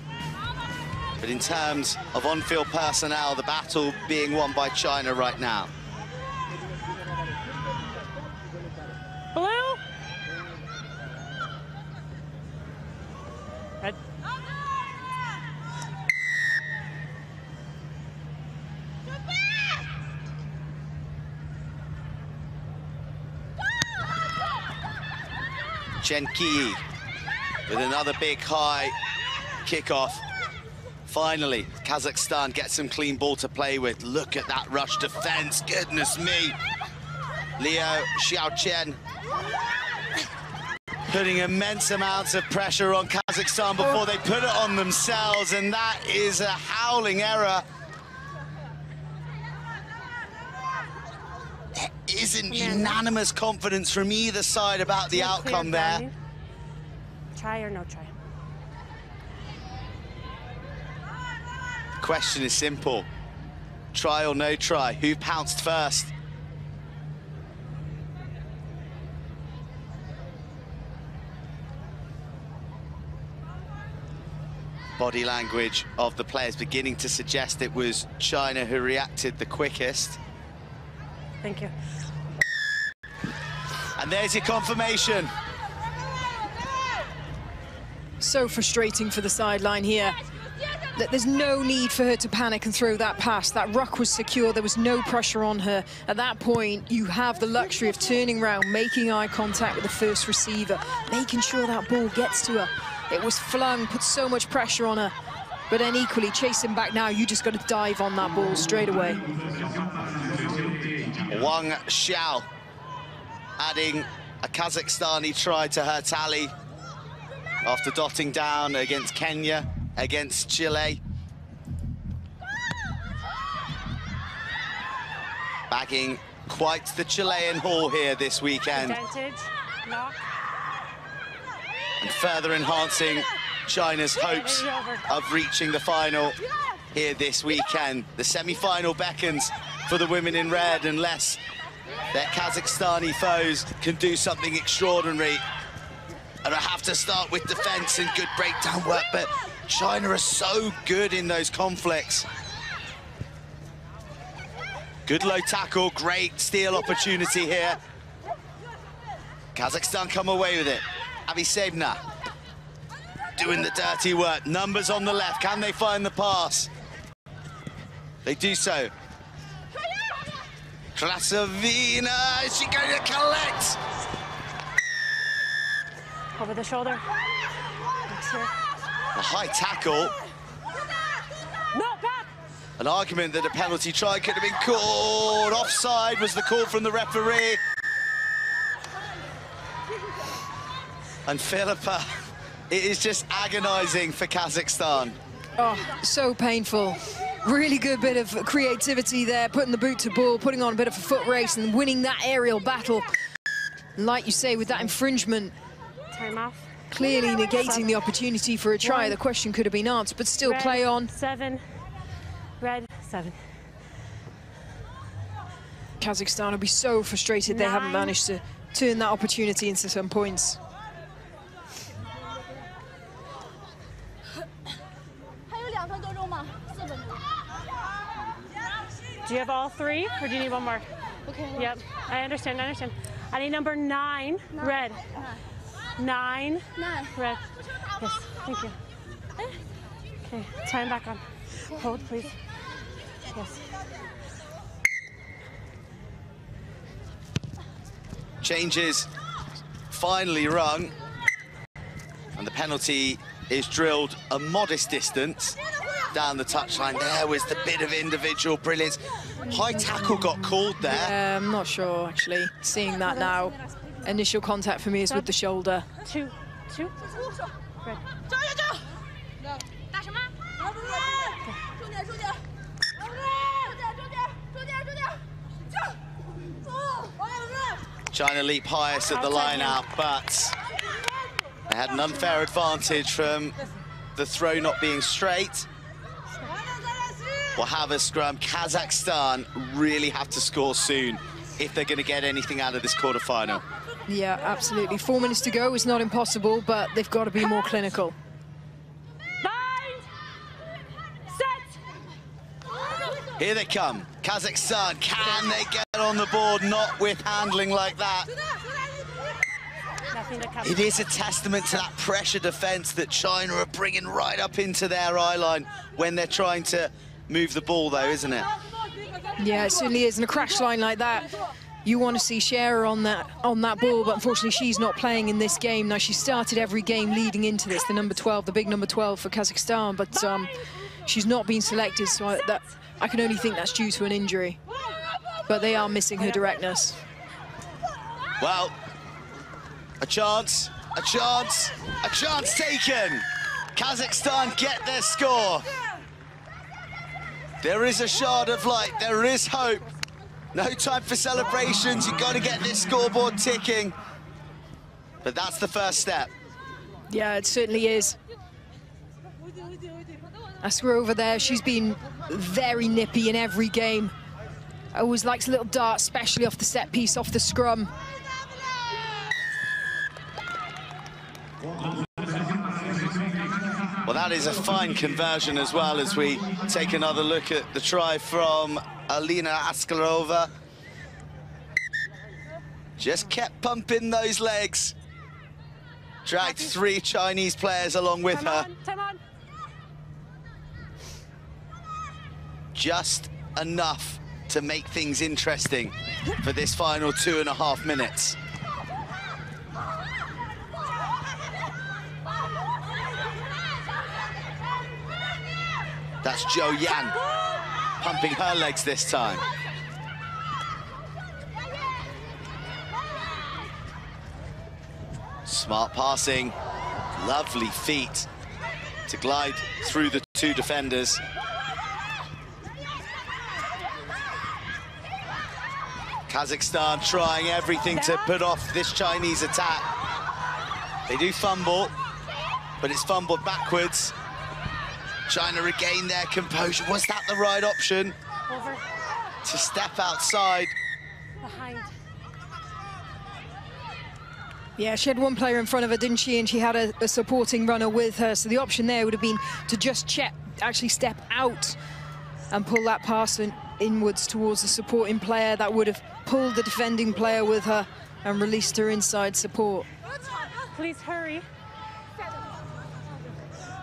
But in terms of on-field personnel, the battle being won by China right now. Blue. Red. Chen Ki with another big high kickoff. Finally, Kazakhstan gets some clean ball to play with. Look at that rush defense, goodness me. Liu Xiaochen putting immense amounts of pressure on Kazakhstan before they put it on themselves, and that is a howling error. There isn't unanimous confidence from either side about the outcome there. Try or no try? The question is simple. Try or no try? Who pounced first? Body language of the players beginning to suggest it was China who reacted the quickest. Thank you. And there's your confirmation. So frustrating for the sideline here. That there's no need for her to panic and throw that pass. That ruck was secure, there was no pressure on her. At that point, you have the luxury of turning around, making eye contact with the first receiver, making sure that ball gets to her. It was flung, put so much pressure on her. But then equally, chasing back now, you just got to dive on that ball straight away. Wang Xiao adding a Kazakhstani try to her tally after dotting down against Kenya, against Chile. Bagging quite the Chilean haul here this weekend. Advantage, lock. and further enhancing China's hopes of reaching the final here this weekend. The semi-final beckons for the women in red unless their Kazakhstani foes can do something extraordinary. And I have to start with defense and good breakdown work, but China are so good in those conflicts. Good low tackle, great steal opportunity here. Kazakhstan come away with it. Abisebna doing the dirty work. Numbers on the left, can they find the pass? They do so. Krasavina, is she going to collect? Over the shoulder. A high tackle. No, back. An argument that a penalty try could have been called. Offside was the call from the referee. And Philippa, it is just agonizing for Kazakhstan. Oh, so painful. Really good bit of creativity there, putting the boot to ball, putting on a bit of a foot race and winning that aerial battle. Like you say, with that infringement, time off. Clearly negating the opportunity for a try. The question could have been answered, but still Red, play on. 7. Red, 7. Kazakhstan will be so frustrated 9. they haven't managed to turn that opportunity into some points. Do you have all 3, or do you need one more? Okay. Yep, I understand, I need number 9, red. 9, red. Yes, thank you. Okay, time back on. Hold, please. Yes. Changes finally rung, and the penalty is drilled a modest distance down the touchline. There was the bit of individual brilliance. High tackle got called there. Yeah, I'm not sure, actually, seeing that now. Initial contact for me is with the shoulder. 2, 2. Red. China leap highest at the line out, but they had an unfair advantage from the throw not being straight. We'll have a scrum. Kazakhstan really have to score soon if they're going to get anything out of this quarterfinal. Yeah, absolutely. 4 minutes to go is not impossible, but they've got to be more clinical. Bind. Set. Here they come. Kazakhstan, can they get on the board? Not with handling like that. Nothing to come. It is a testament to that pressure defense that China are bringing right up into their eye line when they're trying to move the ball, though, isn't it? Yeah, it certainly is. In a crash line like that, you want to see Scherer on that ball, but unfortunately she's not playing in this game. Now, she started every game leading into this, the number 12, the big number 12 for Kazakhstan, but she's not been selected, so I can only think that's due to an injury. But they are missing her directness. Well, a chance taken. Kazakhstan get their score. There is a shard of light, there is hope. No time for celebrations, you've got to get this scoreboard ticking. But that's the first step. Yeah, it certainly is. Askarova there, she's been very nippy in every game. Always likes a little dart, especially off the set piece, off the scrum. Well, that is a fine conversion as well, as we take another look at the try from Alina Askarova. Just kept pumping those legs. Dragged 3 Chinese players along with her. Time on. Just enough to make things interesting for this final 2.5 minutes. That's Zhou Yan pumping her legs this time. Smart passing, lovely feet to glide through the 2 defenders. Kazakhstan trying everything to put off this Chinese attack. They do fumble, but it's fumbled backwards. China regain their composure. Was that the right option? Over. To step outside. Behind. Yeah, she had one player in front of her, didn't she? And she had a supporting runner with her. So the option there would have been to just actually step out and pull that pass inwards towards the supporting player. That would have pulled the defending player with her and released her inside support. Please hurry.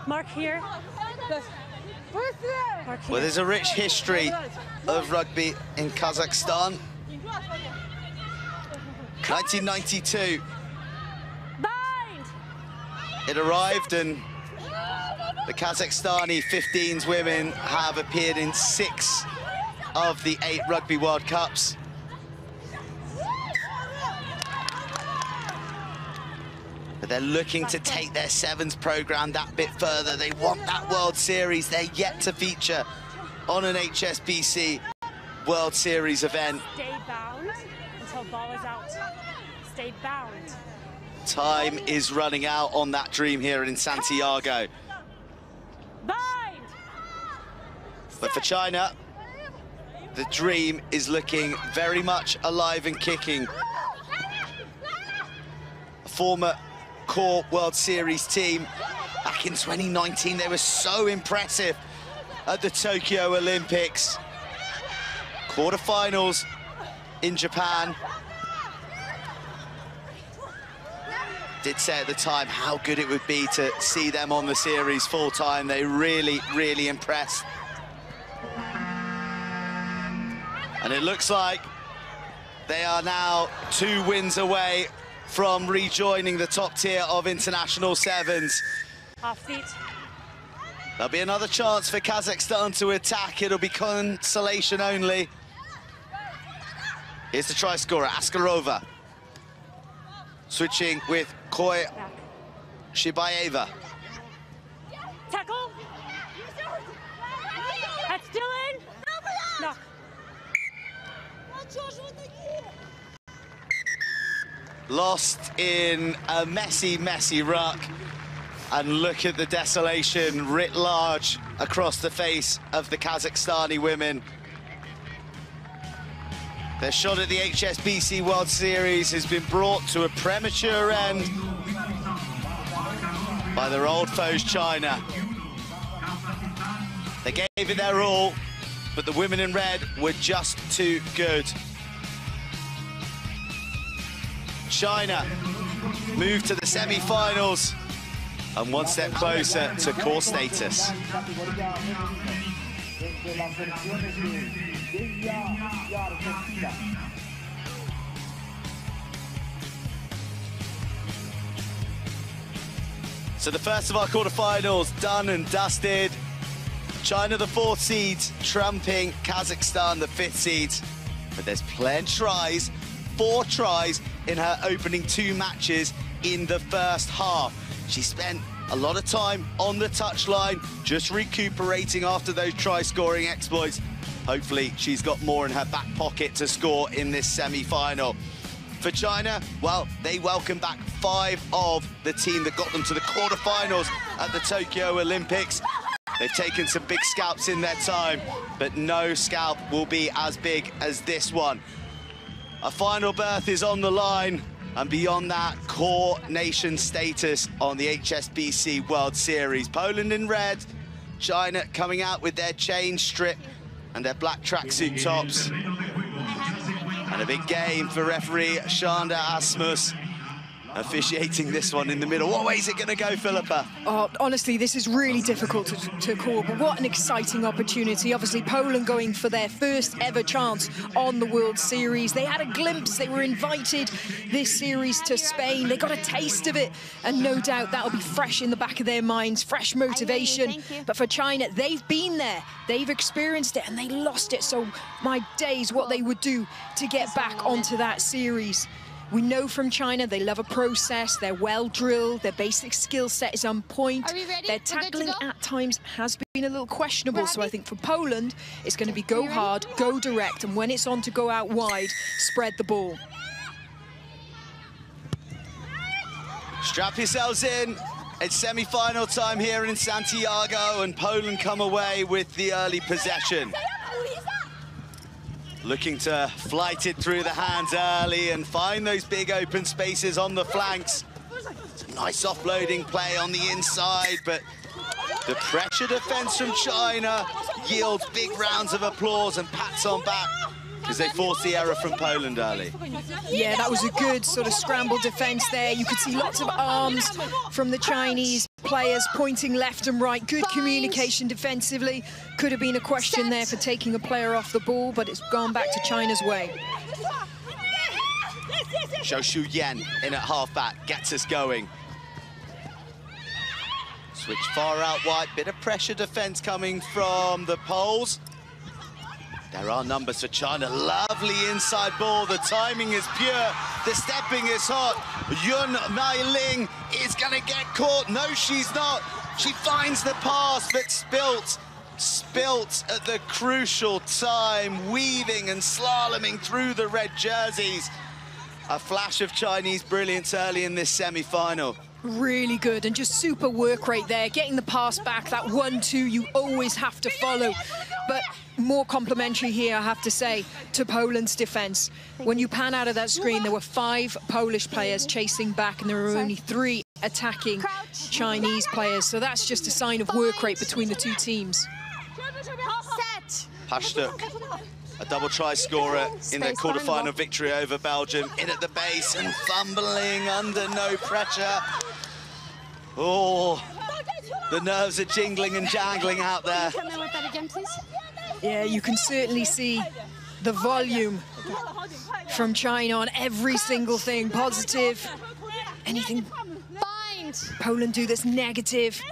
Mark here. Mark here. Well, there's a rich history of rugby in Kazakhstan. 1992. Bind! It arrived, and the Kazakhstani 15s women have appeared in 6 of the 8 Rugby World Cups. But they're looking to take their 7s program that bit further. They want that World Series. They're yet to feature on an HSBC World Series event. Stay bound until ball is out. Stay bound. Time is running out on that dream here in Santiago. Bind! But for China, the dream is looking very much alive and kicking. A former core World Series team. Back in 2019, they were so impressive at the Tokyo Olympics. Quarterfinals in Japan. Did say at the time how good it would be to see them on the series full time. They really, really impressed. And it looks like they are now 2 wins away from rejoining the top tier of international 7s. Off feet. There'll be another chance for Kazakhstan to attack. It'll be consolation only. Here's the try scorer, Askarova. Switching with Koi Shibayeva. Tackle. That's still in. Knock. Lost in a messy, messy ruck. And look at the desolation writ large across the face of the Kazakhstani women. Their shot at the HSBC World Series has been brought to a premature end by their old foes, China. They gave it their all, but the women in red were just too good. China moved to the semi-finals and one step closer to core status. So the first of our quarterfinals done and dusted. China the 4th seeds, trumping Kazakhstan the 5th seeds. But there's plenty of tries, 4 tries in her opening 2 matches in the first half. She spent a lot of time on the touchline, just recuperating after those try-scoring exploits. Hopefully, she's got more in her back pocket to score in this semi-final. For China, well, they welcome back 5 of the team that got them to the quarterfinals at the Tokyo Olympics. They've taken some big scalps in their time, but no scalp will be as big as this one. A final berth is on the line, and beyond that, core nation status on the HSBC World Series. Poland in red, China coming out with their chain strip and their black tracksuit tops. And a big game for referee Shanda Asmus, officiating this one in the middle. What way is it going to go, Philippa? Oh, honestly, this is really difficult to call, but what an exciting opportunity. Obviously, Poland going for their first ever chance on the World Series. They had a glimpse. They were invited this series to Spain. They got a taste of it, and no doubt that'll be fresh in the back of their minds, fresh motivation. But for China, they've been there. They've experienced it, and they lost it. So, my days, what they would do to get back onto that series. We know from China they love a process, they're well drilled, their basic skill set is on point. Are we ready? Their tackling at times has been a little questionable, so I think for Poland it's going to be go hard, go direct, and when it's on to go out wide, spread the ball. Strap yourselves in. It's semi-final time here in Santiago, and Poland come away with the early possession. Looking to flight it through the hands early and find those big open spaces on the flanks. It's a nice offloading play on the inside, but the pressure defense from China yields big rounds of applause and pats on back because they forced the error from Poland early. Yeah, that was a good sort of scramble defense there. You could see lots of arms from the Chinese players pointing left and right. Good communication defensively. Could have been a question there for taking a player off the ball, but it's gone back to China's way. Zhou Shu Yan in at halfback gets us going. Switch far out wide, bit of pressure defense coming from the Poles. There are numbers for China. Lovely inside ball. The timing is pure. The stepping is hot. Yun Mai Ling is going to get caught. No, she's not. She finds the pass, but spilt at the crucial time, weaving and slaloming through the red jerseys. A flash of Chinese brilliance early in this semi-final. Really good, and just super work rate there. Getting the pass back, that 1-2 you always have to follow. But more complimentary here, I have to say, to Poland's defense. When you pan out of that screen, there were 5 Polish players chasing back, and there were only 3 attacking Chinese players. So that's just a sign of work rate between the two teams. Pashtuk, a double try scorer in their quarterfinal victory over Belgium, in at the base and fumbling under no pressure. Oh, the nerves are jingling and jangling out there. Yeah, you can certainly see the volume from China on every single thing. Positive, anything Poland do that's negative.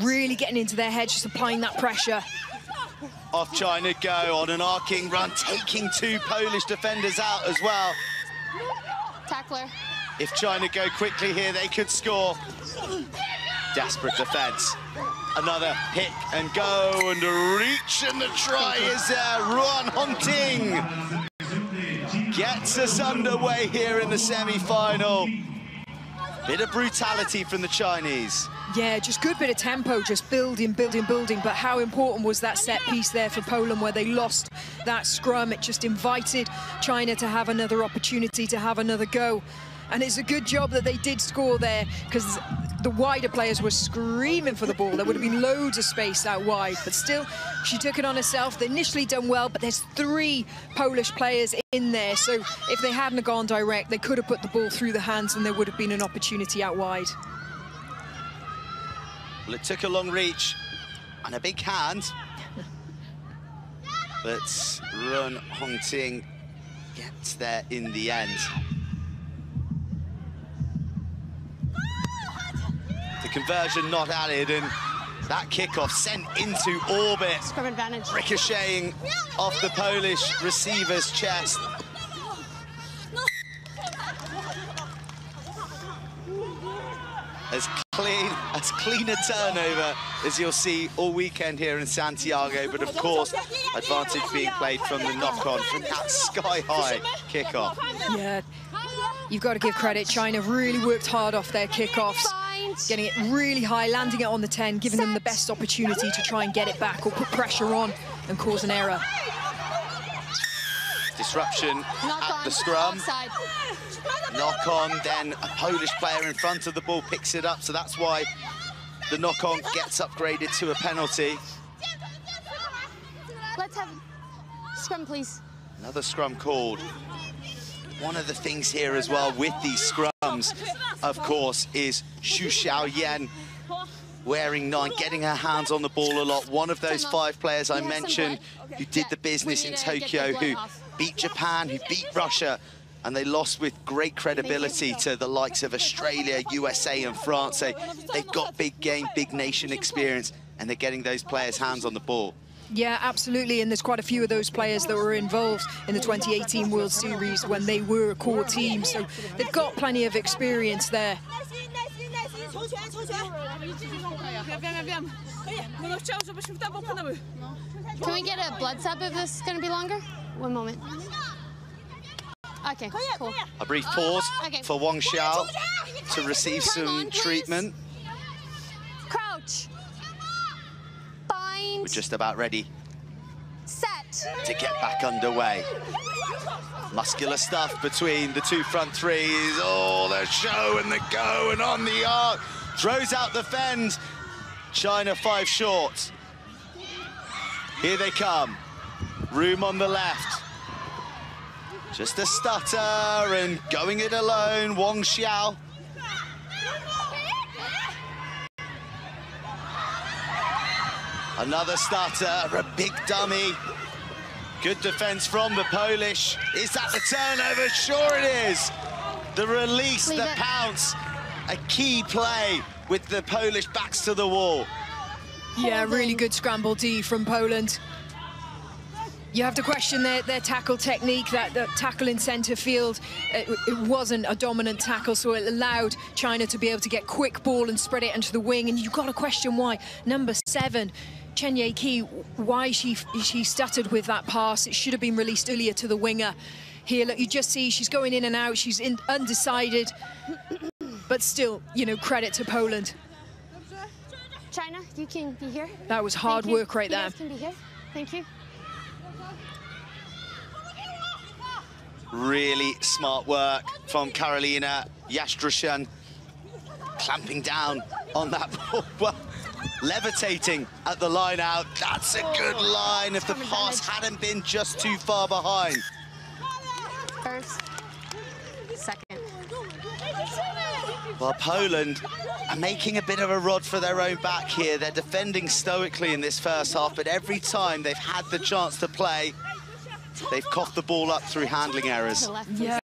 Really getting into their heads, just applying that pressure. Off China go on an arcing run, taking 2 Polish defenders out as well. Tackler. If China go quickly here, they could score. Desperate defense. Another pick and go and a reach, and the try is there. Ruan Hongting gets us underway here in the semi-final. Bit of brutality from the Chinese. Yeah, just good bit of tempo, just building. But how important was that set piece there for Poland where they lost that scrum? It just invited China to have another opportunity, to have another go. And it's a good job that they did score there, because the wider players were screaming for the ball. There would have been loads of space out wide, but still, she took it on herself. They initially done well, but there's 3 Polish players in there. So if they hadn't gone direct, they could have put the ball through the hands and there would have been an opportunity out wide. Well, it took a long reach and a big hand, but Ruan Hongting gets there in the end. The conversion not added, and that kickoff sent into orbit, Scrum advantage. ricocheting off the Polish receiver's chest. As clean a turnover as you'll see all weekend here in Santiago, but of course, advantage being played from the knock-on, from that sky-high kickoff. Yeah, you've got to give credit. China really worked hard off their kickoffs, getting it really high, landing it on the 10, giving them the best opportunity to try and get it back or put pressure on and cause an error. Disruption at the scrum. Knock-on, then a Polish player in front of the ball picks it up, so that's why the knock-on gets upgraded to a penalty. Let's have scrum, please. Another scrum called. One of the things here as well with these scrums, of course, is Xu Xiaoyan wearing 9, getting her hands on the ball a lot. One of those 5 players I mentioned who did the business in Tokyo, who beat Japan, who beat Russia, and they lost with great credibility to the likes of Australia, USA and France. They've got big game, big nation experience, and they're getting those players' hands on the ball. Yeah, absolutely, and there's quite a few of those players that were involved in the 2018 World Series when they were a core team, so they've got plenty of experience there. Can we get a blood sub if this is going to be longer? One moment. Okay, cool. A brief pause Okay. for Wang Xiao to receive Come some on, please. treatment. Crouch. Bind. We're just about ready Set. to get back underway. Muscular stuff between the two front threes. Oh, the show and the go and on the arc. Throws out the fend. China 5 short. Here they come. Room on the left. Just a stutter and going it alone, Wang Xiao. Another stutter, a big dummy. Good defense from the Polish. Is that the turnover? Sure it is. The release, the pounce, a key play with the Polish backs to the wall. Yeah, really good scramble D from Poland. You have to question their tackle technique, that tackle in centre field. It wasn't a dominant tackle, so it allowed China to be able to get quick ball and spread it into the wing. And you've got to question why. Number 7, Chen Ye-Ki, why she stuttered with that pass. It should have been released earlier to the winger. Here, look, you just see she's going in and out. She's undecided. But still, you know, credit to Poland. China, you can be here. That was hard work right there. You guys can be here. Thank you. Really smart work from Karolina Jastrzębski, clamping down on that ball. Well, levitating at the line out. That's a good line if the pass hadn't been just too far behind. First, second. Well, Poland are making a bit of a rod for their own back here. They're defending stoically in this first half, but every time they've had the chance to play, they've coughed the ball up through handling errors. Yeah,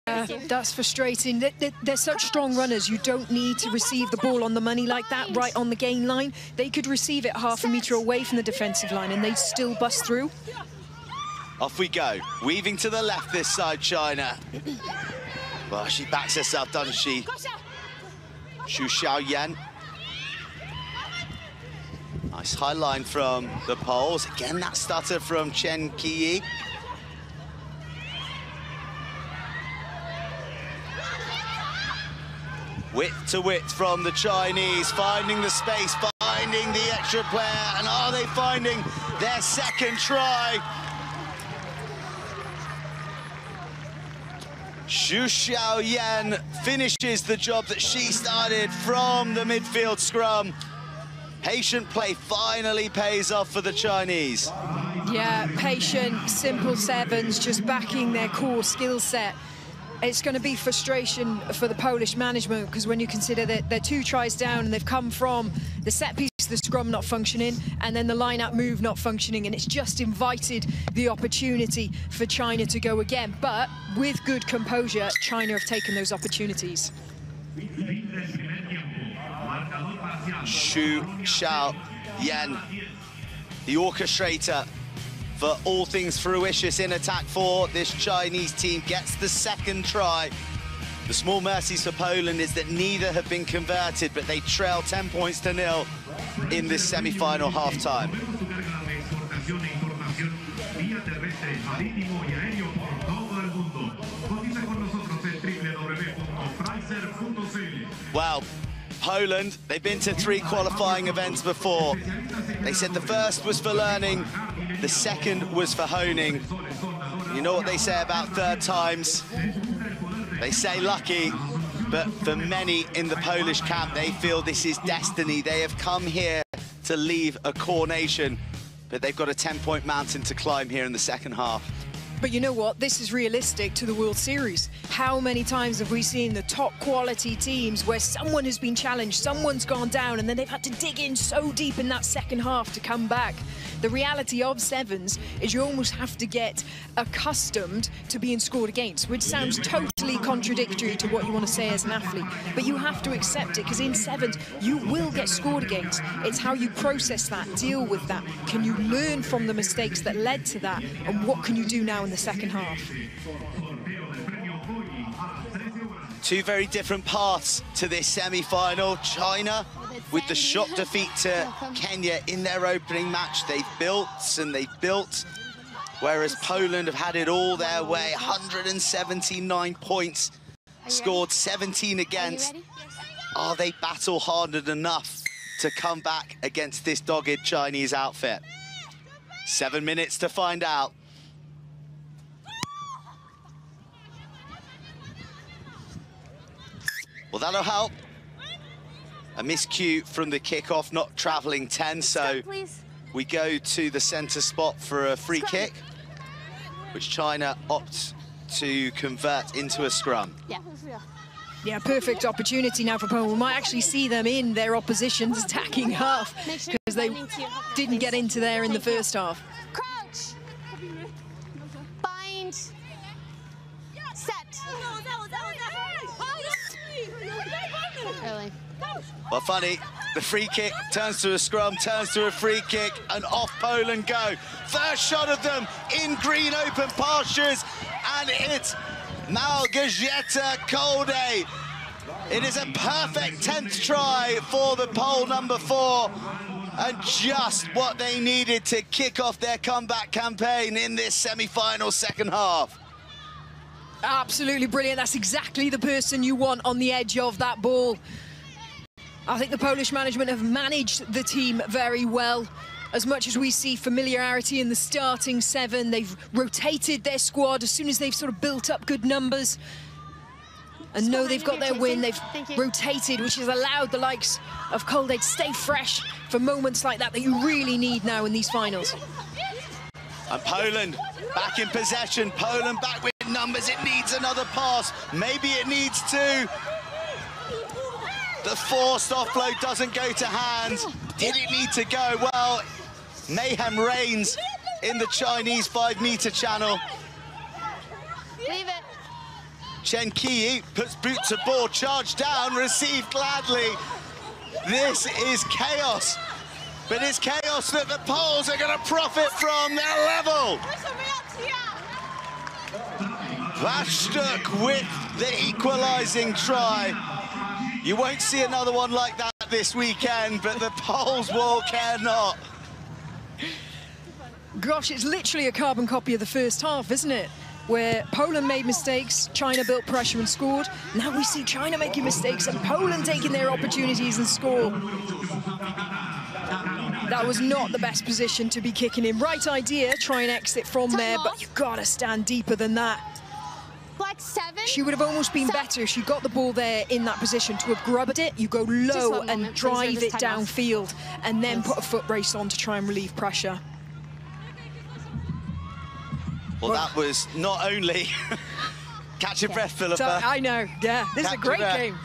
that's frustrating. They're such strong runners. You don't need to receive the ball on the money like that, right on the gain line. They could receive it half a metre away from the defensive line and they'd still bust through. Off we go. Weaving to the left this side, China. Well, she backs herself, doesn't she? Xu Xiaoyan. Nice high line from the Poles. Again, that stutter from Chen Qiyi. Width to width from the Chinese, finding the space, finding the extra player, and are they finding their second try? Xu Xiaoyan finishes the job that she started from the midfield scrum. Patient play finally pays off for the Chinese. Yeah, patient, simple sevens, just backing their core skill set. It's going to be frustration for the Polish management because when you consider that they're 2 tries down and they've come from the set piece, the scrum not functioning, and then the line-out move not functioning, and it's just invited the opportunity for China to go again. But with good composure, China have taken those opportunities. Xu Xiaoyan, the orchestrator for all things fruitious in attack for this Chinese team, gets the second try. The small mercies for Poland is that neither have been converted, but they trail 10 points to 0 in this semi-final half-time. Well, Poland, they've been to 3 qualifying events before. They said the first was for learning, the second was for honing. You know what they say about third times? They say lucky, but for many in the Polish camp, they feel this is destiny. They have come here to leave a core nation, but they've got a 10-point mountain to climb here in the second half. But you know what? This is realistic to the World Series. How many times have we seen the top quality teams where someone has been challenged, someone's gone down, and then they've had to dig in so deep in that second half to come back? The reality of sevens is you almost have to get accustomed to being scored against, which sounds totally contradictory to what you want to say as an athlete. But you have to accept it, because in sevens, you will get scored against. It's how you process that, deal with that. Can you learn from the mistakes that led to that? And what can you do now in the second half? 2 very different paths to this semi-final. China with the shock defeat to Kenya in their opening match. They've built and they've built, whereas Poland have had it all their way. 179 points, scored 17 against. Are they battle-hardened enough to come back against this dogged Chinese outfit? 7 minutes to find out. Well, that'll help. A miscue from the kickoff, not traveling 10, so we go to the center spot for a free kick, which China opts to convert into a scrum. Yeah, perfect opportunity now for Poland. We might actually see them in their opposition's attacking half because they didn't get into there in the first half. Crouch. Bind. Set. Really? Well, funny, the free kick turns to a scrum, turns to a free kick, and off Poland go. First shot of them in green open pastures, and it's Małgorzata Kolde. It is a perfect 10th try for the Pole number 4, and just what they needed to kick off their comeback campaign in this semi-final second half. Absolutely brilliant. That's exactly the person you want on the edge of that ball. I think the Polish management have managed the team very well. As much as we see familiarity in the starting 7, they've rotated their squad as soon as they've sort of built up good numbers. And know they've got their win, they've rotated, which has allowed the likes of Kolde to stay fresh for moments like that you really need now in these finals. And Poland back in possession, Poland back with numbers. It needs another pass, maybe it needs 2. The forced offload doesn't go to hand. Did it need to go? Well, mayhem reigns in the Chinese 5-meter channel. Leave it. Chen Qiyi puts boots aboard, charged down, received gladly. This is chaos, but it's chaos that the Poles are going to profit from. Their level. Vastuk with the equalising try. You won't see another one like that this weekend, but the Poles will care not. Gosh, it's literally a carbon copy of the first half, isn't it? Where Poland made mistakes, China built pressure and scored. Now we see China making mistakes and Poland taking their opportunities and score. That was not the best position to be kicking in. Right idea, try and exit from there, but you've got to stand deeper than that. Black 7. She would have almost been better if she got the ball there in that position to have grubbed it. You go low and drive it downfield and then put a foot brace on to try and relieve pressure. Well, that was not only... Catch your breath, Philippa. I know, yeah, this is a great game.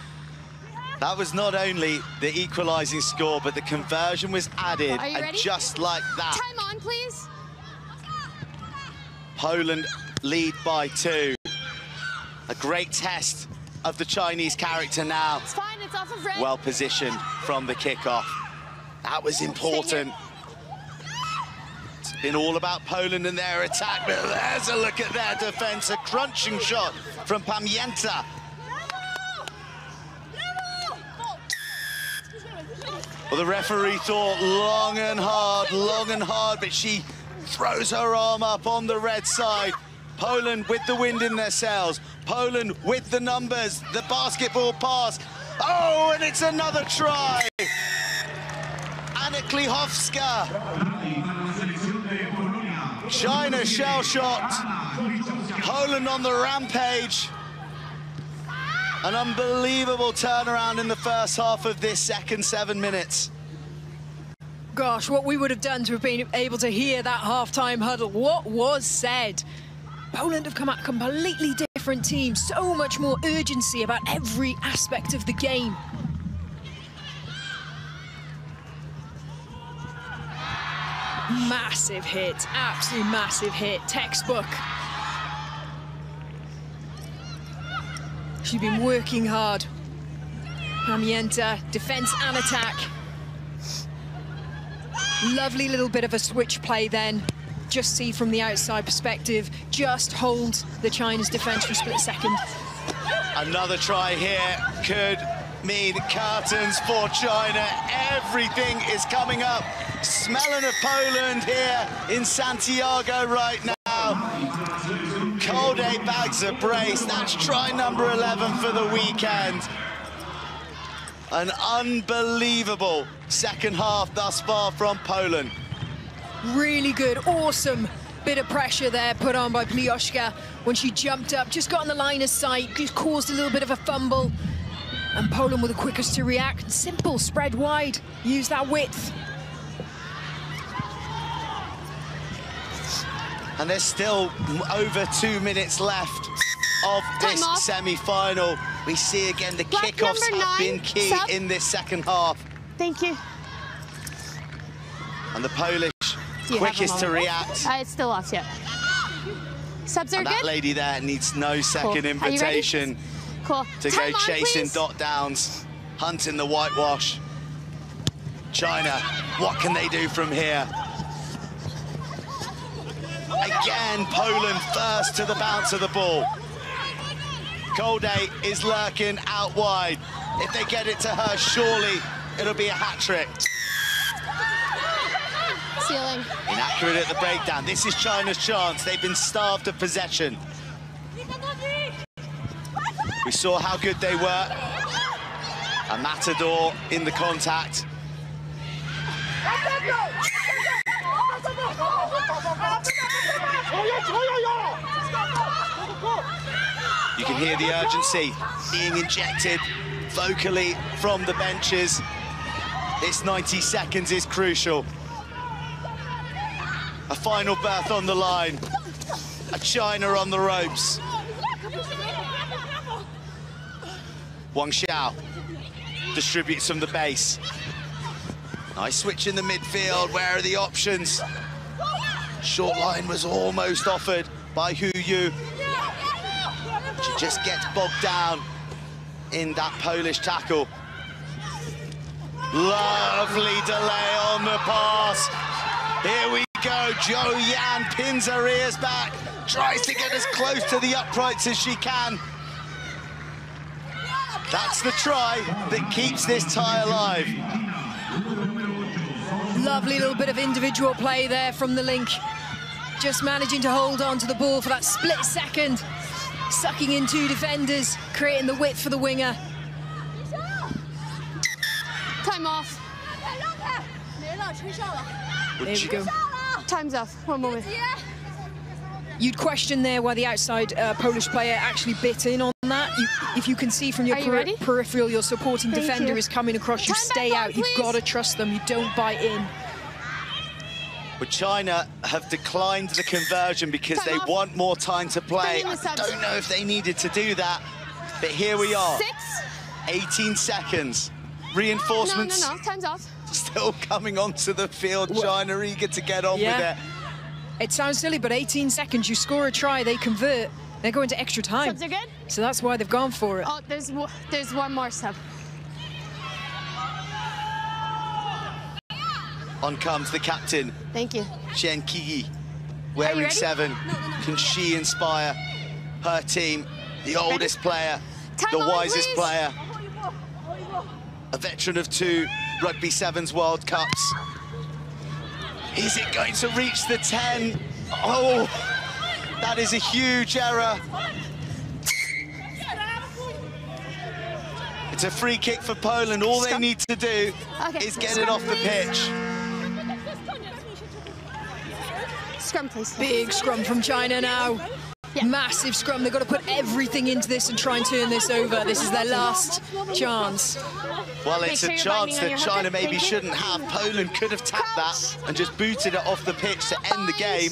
That was not only the equalising score, but the conversion was added, and just like that... Time on, please. Poland lead by 2. A great test of the Chinese character now. It's fine, it's off of red. Well positioned from the kickoff. That was important. It's been all about Poland and their attack, but there's a look at their defence. A crunching shot from Pamięta. Well, the referee thought long and hard, but she throws her arm up on the red side. Poland with the wind in their sails. Poland with the numbers, the basketball pass. Oh, and it's another try. Anna Klichowska. China shell-shocked. Poland on the rampage. An unbelievable turnaround in the first half of this second 7 minutes. Gosh, what we would have done to have been able to hear that half-time huddle. What was said? Poland have come out a completely different team, so much more urgency about every aspect of the game. Massive hit, absolutely massive hit, textbook. She's been working hard. Pamięta, defense and attack. Lovely little bit of a switch play then. Just see from the outside perspective, just hold the China's defense for a split second. Another try here could mean curtains for China. Everything is coming up. Smelling of Poland here in Santiago right now. Kolde bags a brace. That's try number 11 for the weekend. An unbelievable second half thus far from Poland. Really good, awesome bit of pressure there put on by Plioshka when she jumped up, just got on the line of sight, just caused a little bit of a fumble. And Poland were the quickest to react. Simple, spread wide, use that width. And there's still over 2 minutes left of this semi-final. We see again the kickoffs have been key in this second half. Thank you. And the Polish quickest to react. It's still off yet. Subs are and that good? lady there needs no second invitation to go chasing dot downs, hunting the whitewash. China, what can they do from here? Again, Poland first to the bounce of the ball. Kolde is lurking out wide. If they get it to her, surely it'll be a hat-trick. Ceiling. Inaccurate at the breakdown. This is China's chance. They've been starved of possession. We saw how good they were. A matador in the contact. You can hear the urgency being injected vocally from the benches. This 90 seconds is crucial. A final berth on the line. A China on the ropes. Wang Xiao distributes from the base. Nice switch in the midfield. Where are the options? Short line was almost offered by Hu Yu. She just gets bogged down in that Polish tackle. Lovely delay on the pass. Here we go. Zhou Yan pins her ears back, tries to get as close to the uprights as she can. That's the try that keeps this tie alive. Lovely little bit of individual play there from the link. Just managing to hold on to the ball for that split second. Sucking in two defenders, creating the width for the winger. Time off. There we go. Time's off. 1 moment. You'd question there why the outside Polish player actually bit in on that. If you can see from your peripheral, your supporting defender is coming across, you stay out. You've got to trust them. You don't bite in. But China have declined the conversion because they want more time to play. I don't know if they needed to do that, but here we are. 18 seconds. Reinforcements. No, time's off. Still coming onto the field. China eager to get on with it. It sounds silly, but 18 seconds, you score a try, they convert, they're going to extra time. Subs are good? So that's why they've gone for it. Oh, there's one more sub. On comes the captain. Thank you. Chen Qi, wearing 7. Can she inspire her team? The oldest player, the wisest player, a veteran of 2 Rugby Sevens World Cups. Is it going to reach the 10? Oh, that is a huge error. It's a free kick for Poland. All they need to do is get it off the pitch. Scrum, please. Big scrum from China now. Yeah. Massive scrum. They've got to put everything into this and try and turn this over. This is their last chance. Well, it's a chance that China maybe shouldn't have. Poland could have tapped that and just booted it off the pitch to end the game.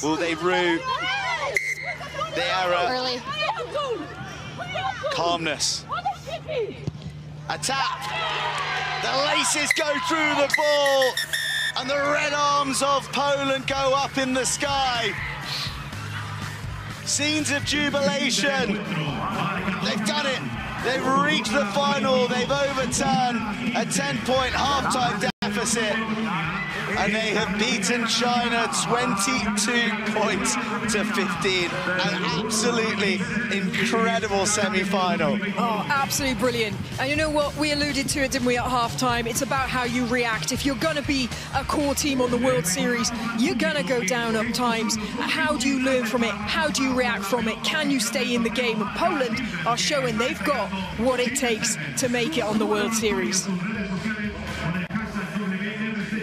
Will they rue the error? Early. Calmness. A tap. The laces go through the ball. And the red arms of Poland go up in the sky. Scenes of jubilation. They've done it. They've reached the final. They've overturned a 10-point halftime deficit, and they have beaten China 22 points to 15. An absolutely incredible semi-final. Oh, absolutely brilliant. And you know what? We alluded to it, didn't we, at half-time? It's about how you react. If you're going to be a core team on the World Series, you're going to go down at times. How do you learn from it? How do you react from it? Can you stay in the game? And Poland are showing they've got what it takes to make it on the World Series.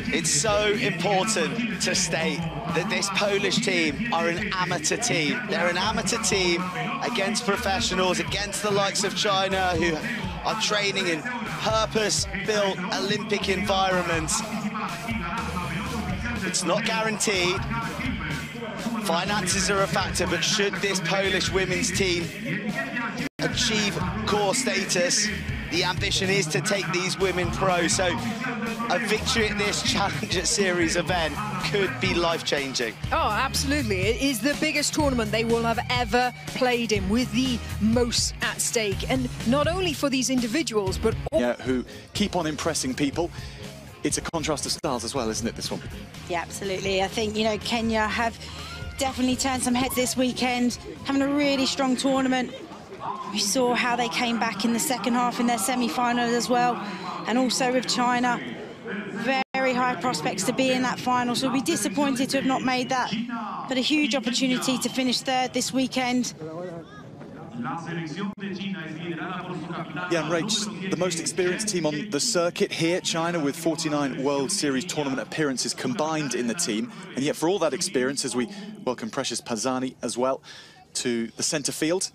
It's so important to state that this Polish team are an amateur team. They're an amateur team against professionals, against the likes of China, who are training in purpose-built Olympic environments. It's not guaranteed. Finances are a factor, but should this Polish women's team achieve core status, the ambition is to take these women pro. So a victory at this Challenger Series event could be life-changing. Oh, absolutely. It is the biggest tournament they will have ever played in, with the most at stake. And not only for these individuals, but all who keep on impressing people. It's a contrast of styles as well, isn't it, this one? Yeah, absolutely. I think, you know, Kenya have definitely turned some heads this weekend, having a really strong tournament. We saw how they came back in the second half in their semi-final as well, and also with China. Very high prospects to be in that final, so we'll be disappointed to have not made that, but a huge opportunity to finish third this weekend. Yeah, and Rach, the most experienced team on the circuit here, China, with 49 World Series tournament appearances combined in the team. And yet for all that experience, as we welcome Precious Pazani as well to the centre field,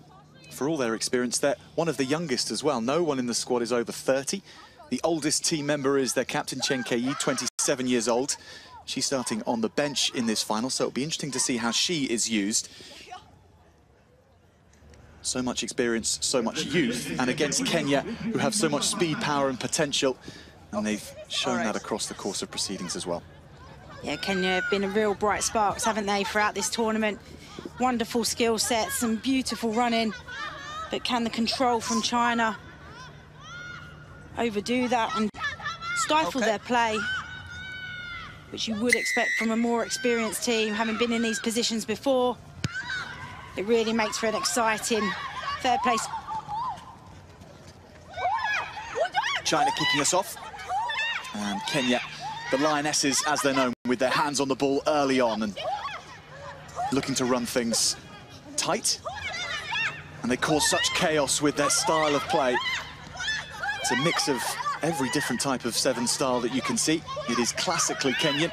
for all their experience, they're one of the youngest as well. No one in the squad is over 30. The oldest team member is their captain, Chen Kei, 27 years old. She's starting on the bench in this final, so it'll be interesting to see how she is used. So much experience, so much youth, and against Kenya, who have so much speed, power and potential, and they've shown that across the course of proceedings as well. Yeah, Kenya have been a real bright sparks, haven't they, throughout this tournament? Wonderful skill sets, some beautiful running, but can the control from China overdo that and stifle their play, which you would expect from a more experienced team, having been in these positions before? It really makes for an exciting third place. China kicking us off, and Kenya, the Lionesses, as they're known, with their hands on the ball early on and looking to run things tight. And they cause such chaos with their style of play. It's a mix of every different type of seven style that you can see. It is classically Kenyan,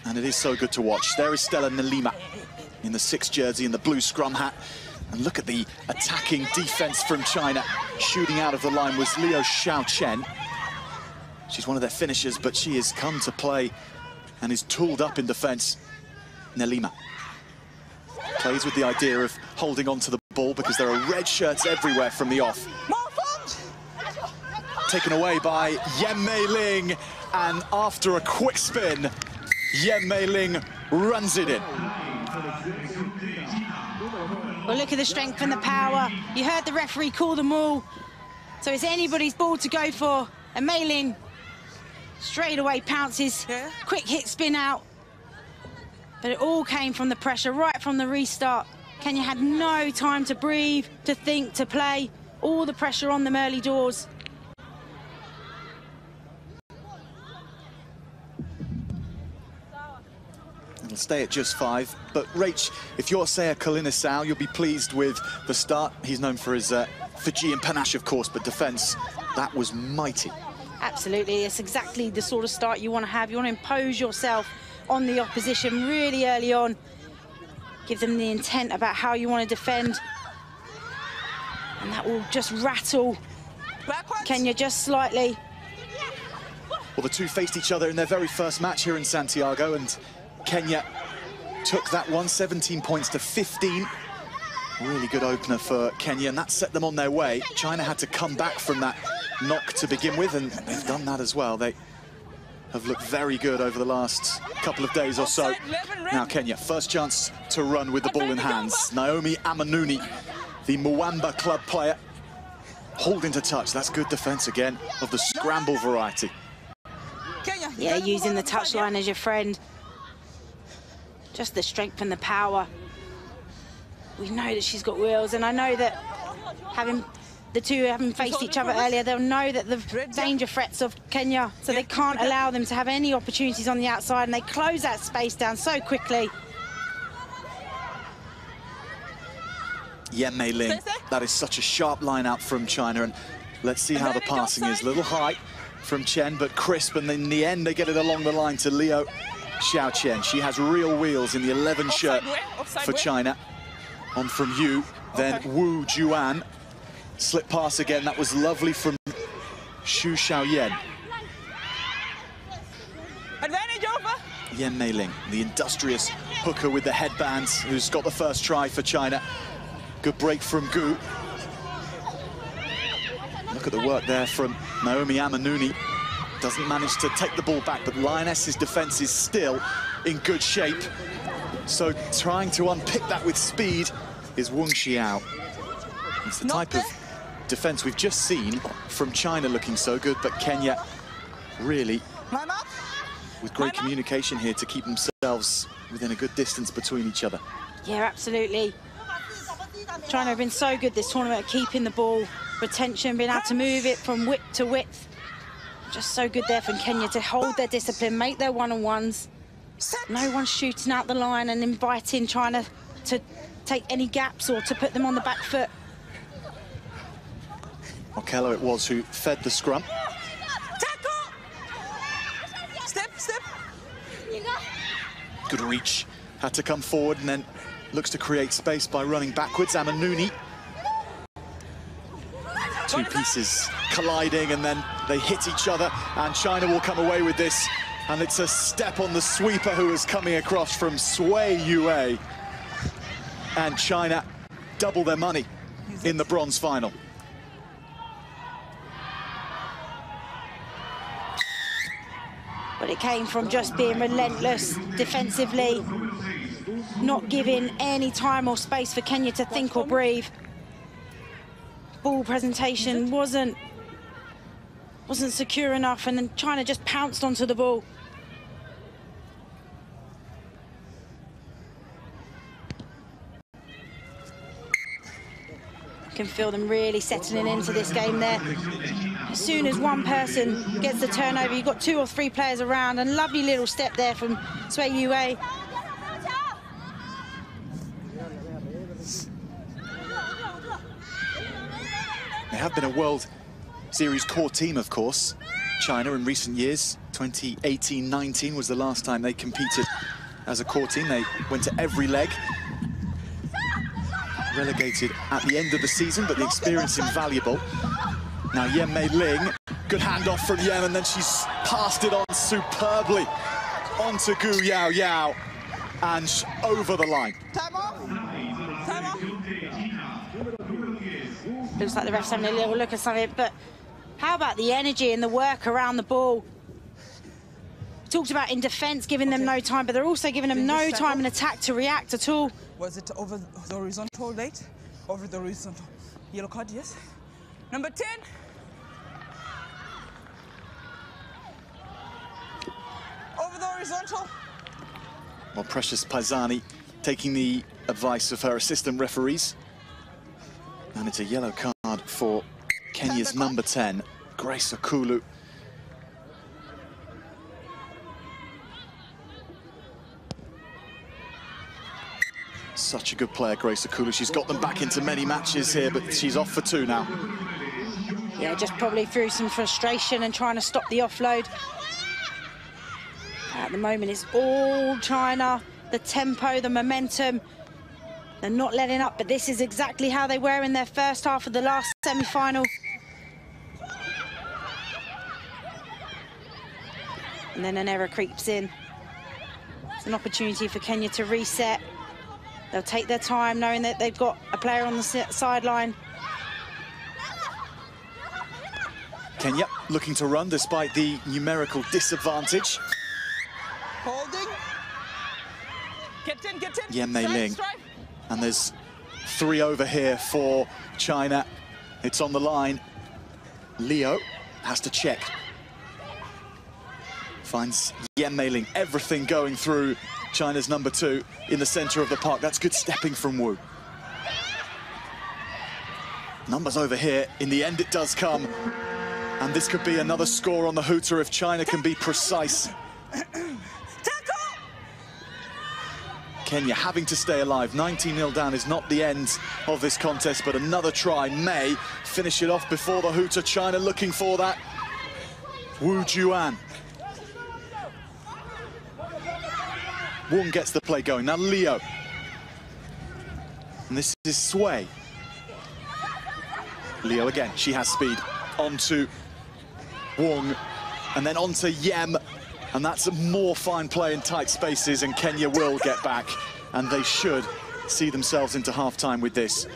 and it is so good to watch. There is Stella Nalima in the 6 jersey and the blue scrum hat. And look at the attacking defense from China. Shooting out of the line was Liu Xiaochen. She's one of their finishers, but she has come to play and is tooled up in defense. Nalima plays with the idea of holding on to the ball because there are red shirts everywhere from the off. Taken away by Yen Mei Ling, and after a quick spin, Yen Mei Ling runs it in. Well, look at the strength and the power. You heard the referee call them all. So it's anybody's ball to go for. And Mei Ling straight away pounces, quick hit spin out. But it all came from the pressure, right from the restart. Kenya had no time to breathe, to think, to play. All the pressure on them early doors. It'll stay at just 5. But Rach, if you're Seya Kalinisau, you'll be pleased with the start. He's known for his Fijian panache, of course, but defence, that was mighty. Absolutely, it's exactly the sort of start you want to have. You want to impose yourself on the opposition really early on. Give them the intent about how you want to defend. And that will just rattle Kenya just slightly. Well, the two faced each other in their very first match here in Santiago, and Kenya took that one, 17 points to 15. Really good opener for Kenya, and that set them on their way. China had to come back from that knock to begin with, and they've done that as well. They have looked very good over the last couple of days or so. Now Kenya, first chance to run with the ball in hands. Naomi Amanuni, the Mwamba club player, holding to touch. That's good defense again, of the scramble variety. Yeah, using the touchline as your friend. Just the strength and the power. We know that she's got wheels, and I know that the two having faced each other earlier, they'll know that the danger threats of Kenya, so they can't allow them to have any opportunities on the outside, and they close that space down so quickly. Yen Mei Ling, that is such a sharp line out from China, and let's see how the passing is. Little high from Chen, but crisp, and in the end they get it along the line to Liu Xiaoqian. She has real wheels in the 11 shirt for China. On from Yu, then Wu Juan. Slip pass again, that was lovely from Xu Xiaoyan. Advantage over. Yen Mei Ling, the industrious hooker with the headbands, who's got the first try for China. Good break from Gu. Look at the work there from Naomi Amanuni. Doesn't manage to take the ball back, but Lioness's defense is still in good shape. So trying to unpick that with speed is Wang Xiao. It's the type of defense we've just seen from China, looking so good, but Kenya really with great communication here to keep themselves within a good distance between each other. Yeah, absolutely. China have been so good this tournament at keeping the ball, retention, being able to move it from width to width. Just so good there from Kenya to hold their discipline, make their one-on-ones. No one's shooting out the line and inviting China to take any gaps or to put them on the back foot. Okello it was who fed the scrum. Tackle. Step, step. Good reach, had to come forward and then looks to create space by running backwards. Amanuni. Two pieces colliding and then they hit each other, and China will come away with this. And it's a step on the sweeper who is coming across from Sui Yue. And China double their money in the bronze final. But it came from just being relentless defensively, not giving any time or space for Kenya to think or breathe. Ball presentation wasn't secure enough, and then China just pounced onto the ball. You can feel them really settling into this game there. As soon as one person gets the turnover, you've got 2 or 3 players around, and lovely little step there from Sui Yue. They have been a World Series core team, of course. China in recent years, 2018-19 was the last time they competed as a core team. They went to every leg. Relegated at the end of the season, but the experience invaluable. Now Yen Mei Ling, good handoff from Yen, and then she's passed it on superbly onto Gu Yao Yao and over the line. Time off. Time off. Looks like the ref's having a little look at something, but how about the energy and the work around the ball? We talked about in defence, giving them no time, but they're also giving them no time in attack to react at all. Was it over the horizontal, late? Over the horizontal. Yellow card, yes. Number 10. Over the horizontal. Well, Precious Paisani taking the advice of her assistant referees. And it's a yellow card for Kenya's number 10, Grace Okulu. Such a good player, Grace Okulu. She's got them back into many matches here, but she's off for 2 now. Yeah, just probably through some frustration and trying to stop the offload. At the moment, it's all China, the tempo, the momentum. They're not letting up, but this is exactly how they were in their first half of the last semi-final. And then an error creeps in. It's an opportunity for Kenya to reset. They'll take their time, knowing that they've got a player on the sideline. Kenya looking to run despite the numerical disadvantage. Holding. Get in, get in. Yen Mei Ling. And there's 3 over here for China. It's on the line. Leo has to check. Finds Yan Meiling, everything going through China's number 2 in the center of the park. That's good stepping from Wu. Numbers over here. In the end, it does come. And this could be another score on the hooter if China can be precise. Kenya having to stay alive. 19-0 down is not the end of this contest, but another try may finish it off before the hooter. China looking for that. Wu Juan. Wong gets the play going. Now Leo. And this is Sway. Leo again, she has speed. Onto Wong, and then onto Yem. And that's more fine play in tight spaces, and Kenya will get back. And they should see themselves into half-time with this.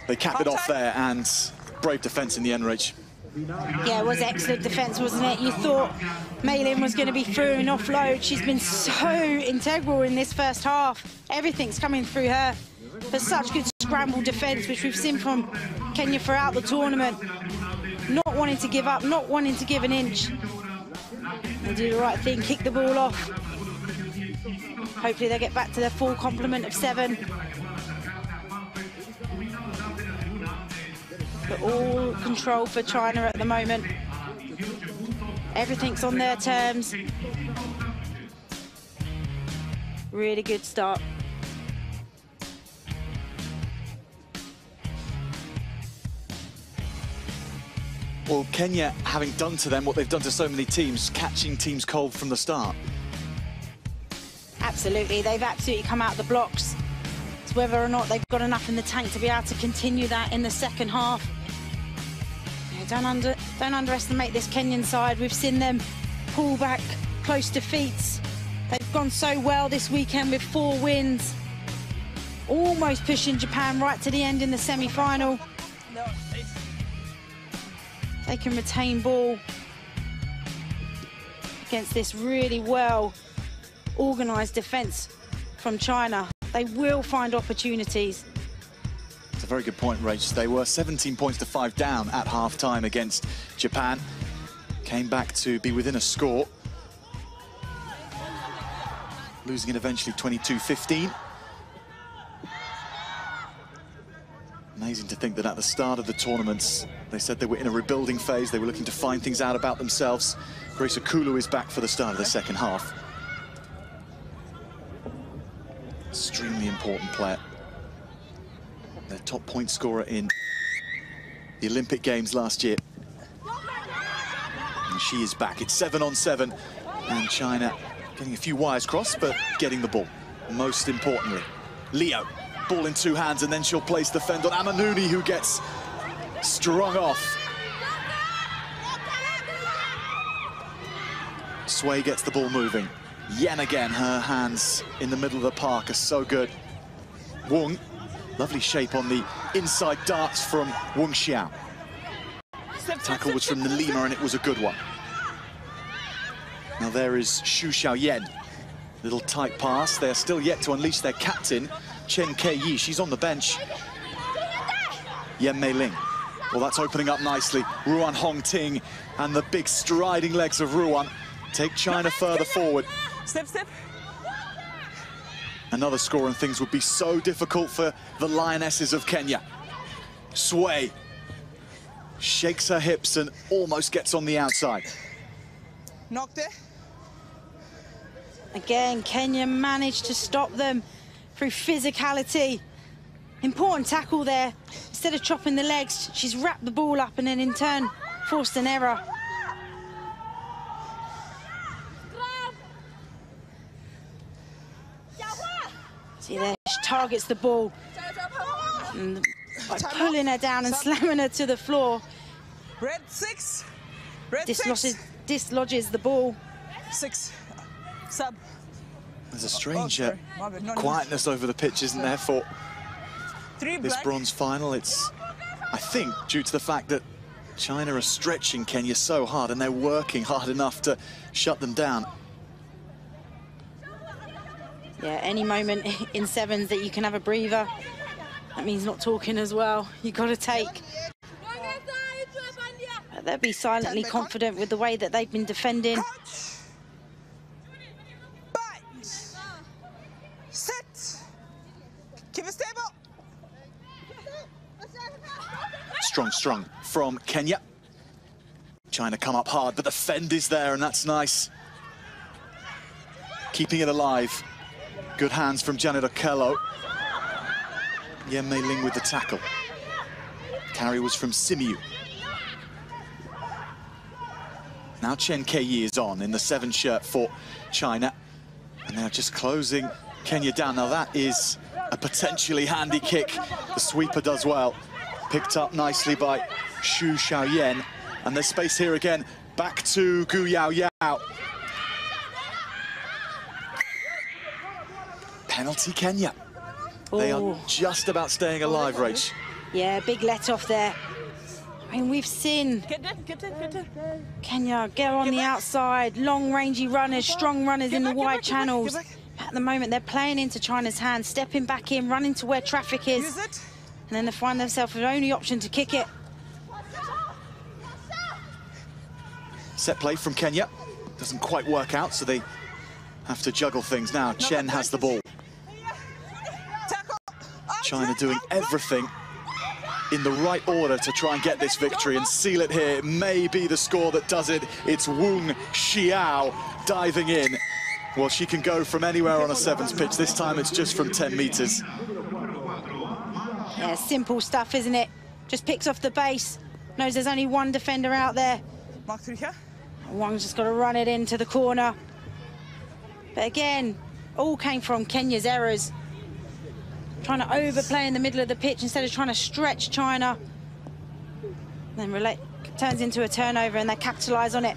They cap it off there, and brave defence in the end, Rach. Yeah, it was excellent defence, wasn't it? You thought Meiling was going to be through and offload. She's been so integral in this first half. Everything's coming through her. For such good scramble defence, which we've seen from Kenya throughout the tournament. Not wanting to give up, not wanting to give an inch. They do the right thing, kick the ball off. Hopefully they get back to their full complement of 7. But all control for China at the moment. Everything's on their terms. Really good start. Well, Kenya having done to them what they've done to so many teams, catching teams cold from the start. Absolutely, they've absolutely come out the blocks. It's whether or not they've got enough in the tank to be able to continue that in the second half. Don't underestimate this Kenyan side. We've seen them pull back close defeats. They've gone so well this weekend with 4 wins. Almost pushing Japan right to the end in the semi-final. They can retain ball against this really well organised defence from China. They will find opportunities. It's a very good point, Rach. They were 17 points to 5 down at half-time against Japan. Came back to be within a score. Losing it eventually 22-15. Amazing to think that at the start of the tournaments, they said they were in a rebuilding phase. They were looking to find things out about themselves. Grace Okulu is back for the start of the second half. Extremely important player. Their top point scorer in the Olympic Games last year. And she is back. It's 7-on-7. And China getting a few wires crossed, but getting the ball. Most importantly, Leo. Ball in 2 hands, and then she'll place the fend on Amanuni, who gets strung off. Sway gets the ball moving. Yen again, her hands in the middle of the park are so good. Wong, lovely shape on the inside darts from Wong Xiao. Tackle was from Nalima, and it was a good one. Now there is Xu Xiaoyan. Little tight pass. They're still yet to unleash their captain, Chen Kei-yi. She's on the bench. Yan Meiling. Well, that's opening up nicely. Ruan Hongting and the big striding legs of Ruan take China further forward. Step. Another score and things would be so difficult for the Lionesses of Kenya. Sway shakes her hips and almost gets on the outside. Knocked it. Again, Kenya managed to stop them through physicality. Important tackle there. Instead of chopping the legs, she's wrapped the ball up and then in turn forced an error. See there, she targets the ball. And by pulling her down and slamming her to the floor, Red 6. dislodges the ball. 6. Sub. There's a strange My bad. No, quietness over the pitch, isn't there, for 3 this black. bronze final. It's, I think, due to the fact that China are stretching Kenya so hard and they're working hard enough to shut them down. Yeah, any moment in sevens that you can have a breather. That means not talking as well. You've got to take. But they'll be silently confident with the way that they've been defending. Sit. Keep it stable. Strong from Kenya. China come up hard, but the fend is there, and that's nice. Keeping it alive. Good hands from Janet Okello. Yen-Mei Ling with the tackle. Carry was from Simiyu. Now Chen Kei is on in the 7 shirt for China. And they're just closing Kenya down. Now that is a potentially handy kick. The sweeper does well. Picked up nicely by Xu Xiaoyan. And there's space here again. Back to Gu Yao Yao. Penalty Kenya. They are just about staying alive, Rach. Yeah, big let off there. I mean, we've seen Kenya get on the outside, long rangy runners, strong runners in the wide channels. At the moment, they're playing into China's hands, stepping back in, running to where traffic is. And then they find themselves with the only option to kick it. Set play from Kenya. Doesn't quite work out, so they have to juggle things now. Chen has the ball. China doing everything in the right order to try and get this victory and seal it here. It may be the score that does it. It's Wang Xiao diving in. Well, she can go from anywhere on a sevens pitch. This time it's just from 10 meters. Yeah, simple stuff, isn't it? Just picks off the base. Knows there's only one defender out there. Wang's just got to run it into the corner. But again, all came from Kenya's errors. Trying to overplay in the middle of the pitch instead of trying to stretch China. Then turns into a turnover and they capitalise on it.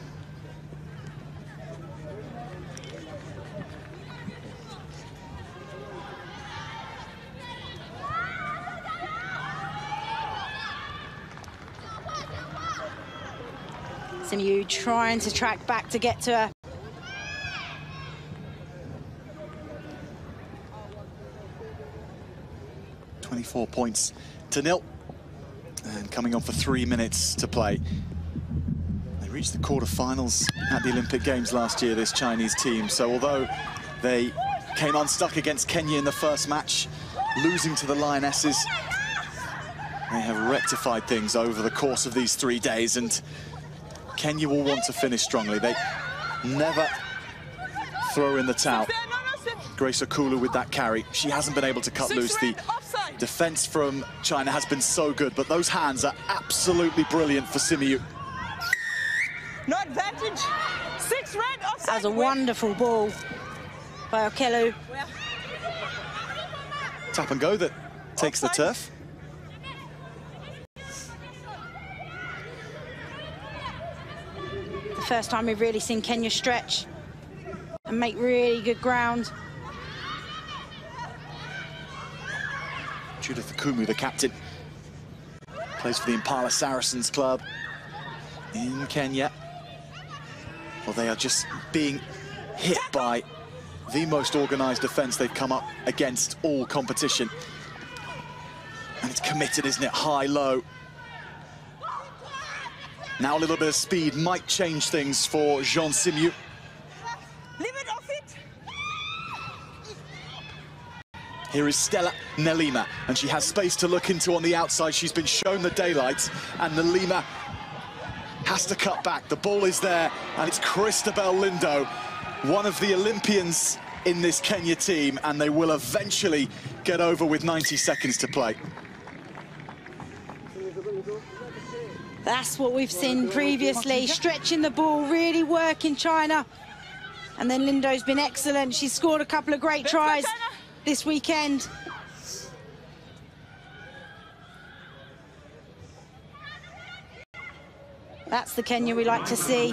Simiyu trying to track back to get to her. .24 points to 0, and coming on for 3 minutes to play. They reached the quarterfinals at the Olympic Games last year, this Chinese team. So although they came unstuck against Kenya in the first match, losing to the Lionesses, they have rectified things over the course of these 3 days, and Kenya will want to finish strongly. They never throw in the towel. Grace Okulu with that carry. She hasn't been able to cut loose. The defense from China has been so good, but those hands are absolutely brilliant for Simiyu. No advantage. 6 red offside. That was a wonderful ball by Okello. Tap and go that takes the turf. The first time we've really seen Kenya stretch and make really good ground. Judith Okumu, the captain, plays for the Impala Saracens club in Kenya. Well, they are just being hit by the most organised defence they've come up against all competition. And it's committed, isn't it? High, low. Now a little bit of speed might change things for Jean Simiyu. Leave it off it. Here is Stella Nelima, and she has space to look into on the outside. She's been shown the daylight, and Nelima has to cut back. The ball is there, and it's Christabel Lindo, one of the Olympians in this Kenya team, and they will eventually get over with 90 seconds to play. That's what we've seen previously, stretching the ball, really working China. And then Lindo's been excellent. She's scored a couple of great tries this weekend. That's the Kenya we like to see.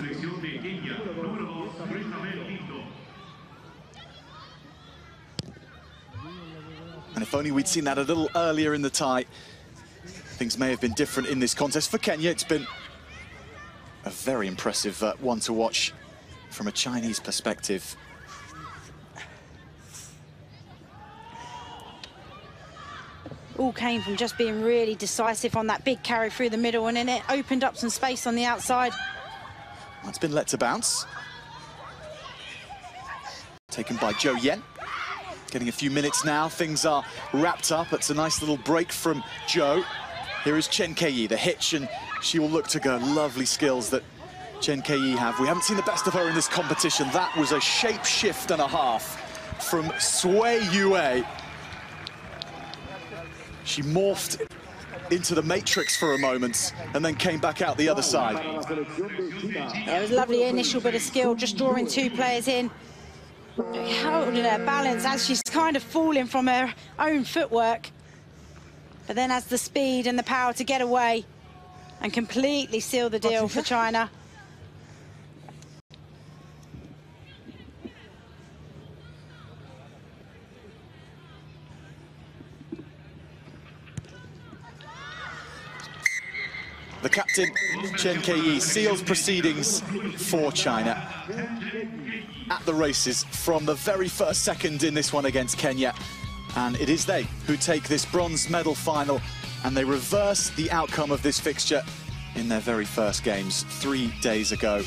And if only we'd seen that a little earlier in the tie, things may have been different in this contest. For Kenya, it's been a very impressive one to watch from a Chinese perspective. all came from just being really decisive on that big carry through the middle, and then it opened up some space on the outside. That's been let to bounce. Taken by Zhou Yen. Getting a few minutes now. Things are wrapped up. It's a nice little break from Zhou. Here is Chen Kei, the hitch, and she will look to go. Lovely skills that Chen Kei have. We haven't seen the best of her in this competition. That was a shape shift and a half from Sui Yue. She morphed into the matrix for a moment and then came back out the other side. It was a lovely initial bit of skill, just drawing two players in. Holding her balance as she's kind of falling from her own footwork. But then has the speed and the power to get away and completely seal the deal for China. The captain, Chen Kei, seals proceedings for China at the races from the very first second in this one against Kenya. And it is they who take this bronze medal final, and they reverse the outcome of this fixture in their very first games 3 days ago.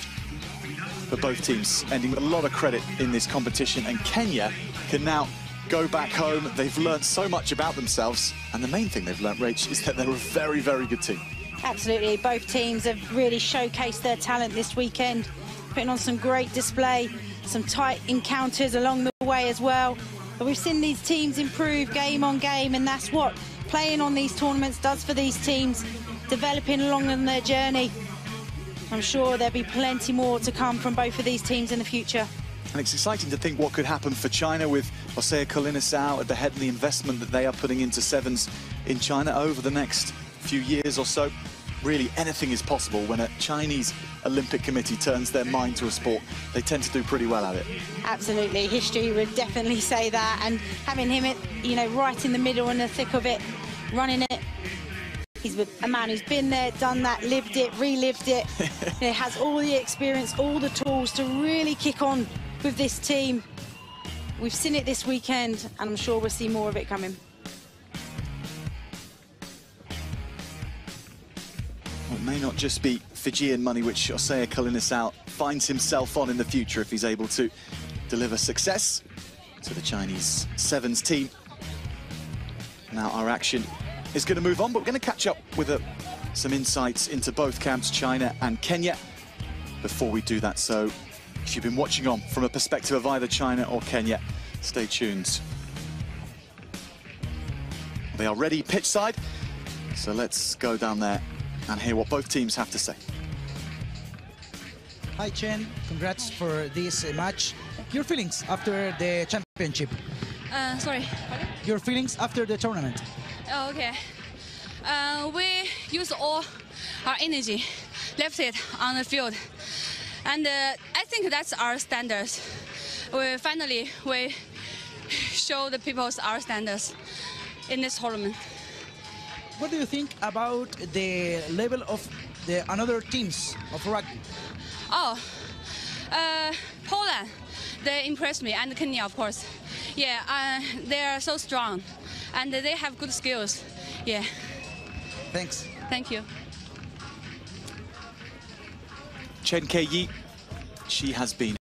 But both teams ending with a lot of credit in this competition, and Kenya can now go back home. They've learned so much about themselves, and the main thing they've learned, Rach, is that they're a very, very good team. Absolutely, both teams have really showcased their talent this weekend, putting on some great display, some tight encounters along the way as well. But we've seen these teams improve game on game, and that's what playing on these tournaments does for these teams, developing along on their journey. I'm sure there'll be plenty more to come from both of these teams in the future. And it's exciting to think what could happen for China with Osea Kalinisau at the head of the investment that they are putting into sevens in China over the next few years or so. Really, anything is possible when a Chinese Olympic Committee turns their mind to a sport. They tend to do pretty well at it. Absolutely, history would definitely say that, and having him, right in the middle and the thick of it, running it. He's a man who's been there, done that, lived it, relived it. Has all the experience, all the tools to really kick on with this team. We've seen it this weekend, and I'm sure we'll see more of it coming. Well, it may not just be Fijian money which Osea Kalinisau finds himself on in the future if he's able to deliver success to the Chinese sevens team. Now our action is going to move on, but we're going to catch up with some insights into both camps, China and Kenya, before we do that. So if you've been watching on from a perspective of either China or Kenya, stay tuned. They are ready pitch side, so let's go down there and hear what both teams have to say. Hi Chen, congrats for this match. Your feelings after the championship? Sorry. Your feelings after the tournament? Oh, okay. We use all our energy, left it on the field, and I think that's our standards. We show the people our standards in this tournament. What do you think about the level of the another teams of rugby? Oh, Poland, they impressed me, and Kenya, of course. Yeah, they are so strong, and they have good skills. Yeah. Thanks. Thank you. Chen Kei, she has been